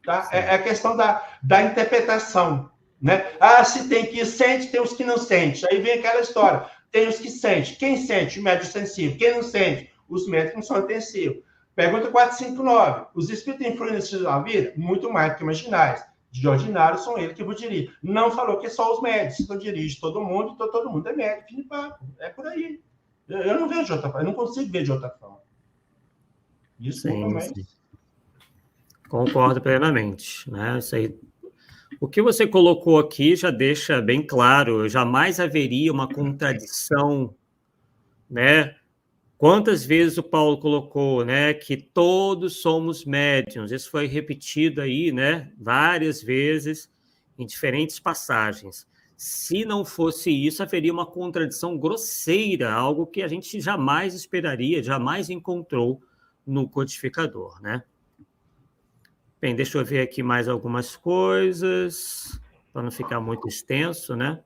Tá? É a questão da interpretação. Né? Se tem que sente, tem os que não sente. Aí vem aquela história. Tem os que sente. Quem sente? O médium sensível. Quem não sente? Os médicos não são intensivos. Pergunta 459. Os espíritos influenciam na vida? Muito mais do que imaginais. De ordinário são eles que vos dirigem. Não falou que só os médicos. Então dirige todo mundo, então todo mundo é médico. Fim de papo. É por aí. Eu não vejo de outra forma. Eu não consigo ver de outra forma. Desculpa, mas... Sim. Concordo plenamente, né? Isso aí. O que você colocou aqui já deixa bem claro, jamais haveria uma contradição, né? Quantas vezes o Paulo colocou, né, que todos somos médiuns? Isso foi repetido aí, né, várias vezes em diferentes passagens. Se não fosse isso, haveria uma contradição grosseira, algo que a gente jamais esperaria, jamais encontrou no codificador, né? Bem, deixa eu ver aqui mais algumas coisas, para não ficar muito extenso, né?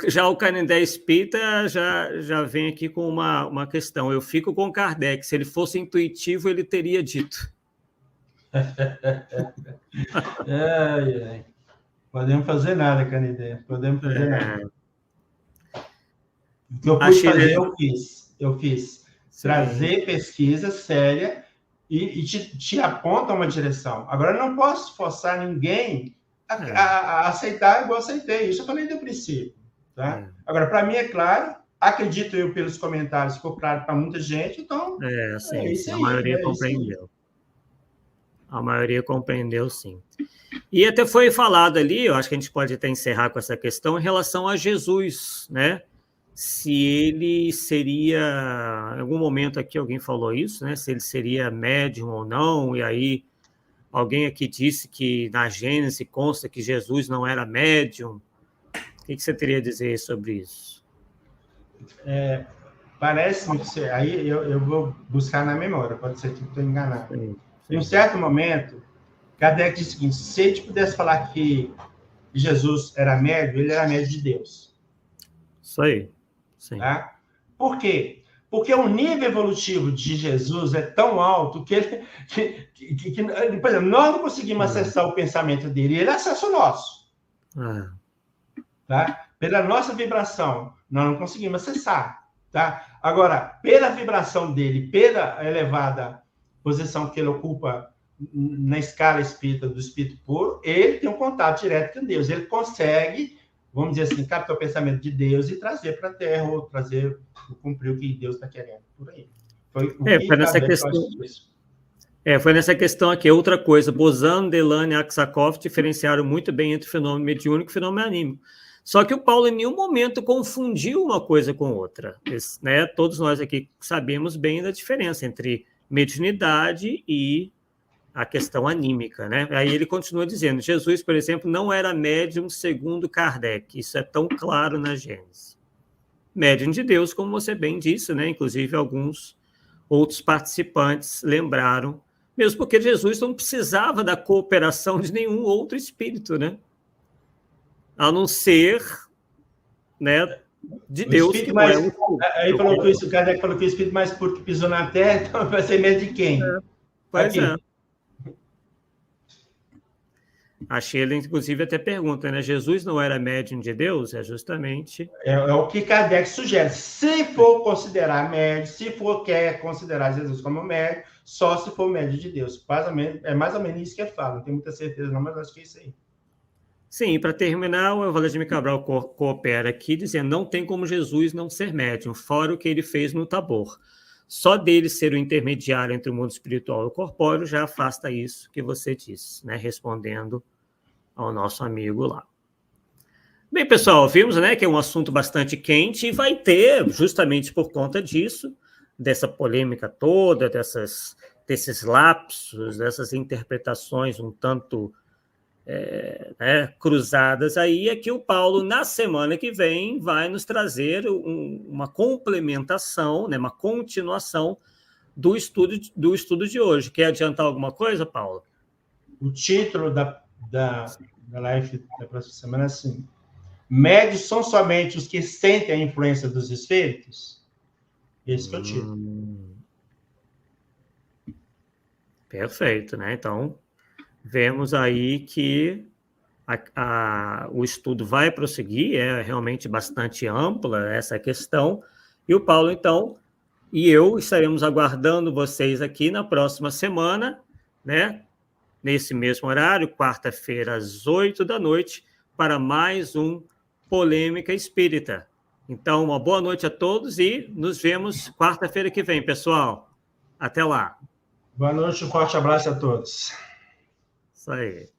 Já o Canindé Espírita já vem aqui com uma questão. Eu fico com Kardec. Se ele fosse intuitivo, ele teria dito. Podemos fazer nada, Canindé. Podemos fazer nada. O que eu pude fazer, eu fiz. Sim. Trazer pesquisa séria e te aponta uma direção. Agora, eu não posso forçar ninguém a aceitar igual eu aceitei. Isso eu falei do princípio. Tá? Agora, para mim, é claro, acredito eu pelos comentários, ficou claro para muita gente, então... sim, a maioria compreendeu. A maioria compreendeu, sim. E até foi falado ali, eu acho que a gente pode até encerrar com essa questão, em relação a Jesus, né? Se ele seria, em algum momento aqui alguém falou isso, né? Se ele seria médium ou não, e aí alguém aqui disse que na Gênesis consta que Jesus não era médium. O que você teria a dizer sobre isso? Parece-me que aí eu vou buscar na memória, pode ser que eu estou enganado. Sim, sim. Em um certo momento, Kardec disse o seguinte: se a gente pudesse falar que Jesus era médium, ele era médium de Deus. Isso aí. Sim. Tá? Por quê? Porque o nível evolutivo de Jesus é tão alto que, ele, por exemplo, nós não conseguimos acessar o pensamento dele, ele acessa o nosso. Tá? Pela nossa vibração, nós não conseguimos acessar. Tá? Agora, pela vibração dele, pela elevada posição que ele ocupa na escala espírita do espírito puro, ele tem um contato direto com Deus. Ele consegue, vamos dizer assim, captar o pensamento de Deus e trazer para a Terra, ou trazer, cumprir o que Deus está querendo por aí. Foi nessa questão. Foi nessa questão aqui. Outra coisa, Bozano, Delane e Aksakov diferenciaram muito bem entre o fenômeno mediúnico e o fenômeno anímico. Só que o Paulo, em nenhum momento, confundiu uma coisa com outra. Né? Todos nós aqui sabemos bem da diferença entre mediunidade e a questão anímica. Né? Aí ele continua dizendo, Jesus, por exemplo, não era médium segundo Kardec. Isso é tão claro na Gênesis. Médium de Deus, como você bem disse, né? Inclusive alguns outros participantes lembraram, mesmo porque Jesus não precisava da cooperação de nenhum outro espírito, né? A não ser, né, de Deus, que mais, não é o... Aí falou que isso, o Kardec falou que o espírito mais puro que pisou na Terra, então vai ser medo de quem? Pois é. A Sheila, inclusive, até pergunta, né? Jesus não era médium de Deus? É justamente... É o que Kardec sugere. Se for considerar médium, se for quer considerar Jesus como médium, só se for médium de Deus. É mais ou menos isso que ele fala. Não tenho muita certeza não, mas acho que é isso aí. Sim, para terminar, o Vladimir Cabral coopera aqui, dizendo não tem como Jesus não ser médium, fora o que ele fez no Tabor. Só dele ser o intermediário entre o mundo espiritual e o corpóreo já afasta isso que você disse, né? Respondendo ao nosso amigo lá. Bem, pessoal, vimos, né, que é um assunto bastante quente e vai ter, justamente por conta disso, dessa polêmica toda, desses lapsos, dessas interpretações um tanto cruzadas aí, é que o Paulo, na semana que vem, vai nos trazer uma complementação, né, uma continuação do estudo de hoje. Quer adiantar alguma coisa, Paulo? O título da live da próxima semana é assim: médios são somente os que sentem a influência dos espíritos? Esse é o título. Perfeito, né? Então, vemos aí que o estudo vai prosseguir, é realmente bastante ampla essa questão, e o Paulo, então, e eu estaremos aguardando vocês aqui na próxima semana, né? Nesse mesmo horário, quarta-feira, às 20h, para mais um Polêmica Espírita. Então, uma boa noite a todos e nos vemos quarta-feira que vem, pessoal. Até lá. Boa noite, um forte abraço a todos. Isso aí.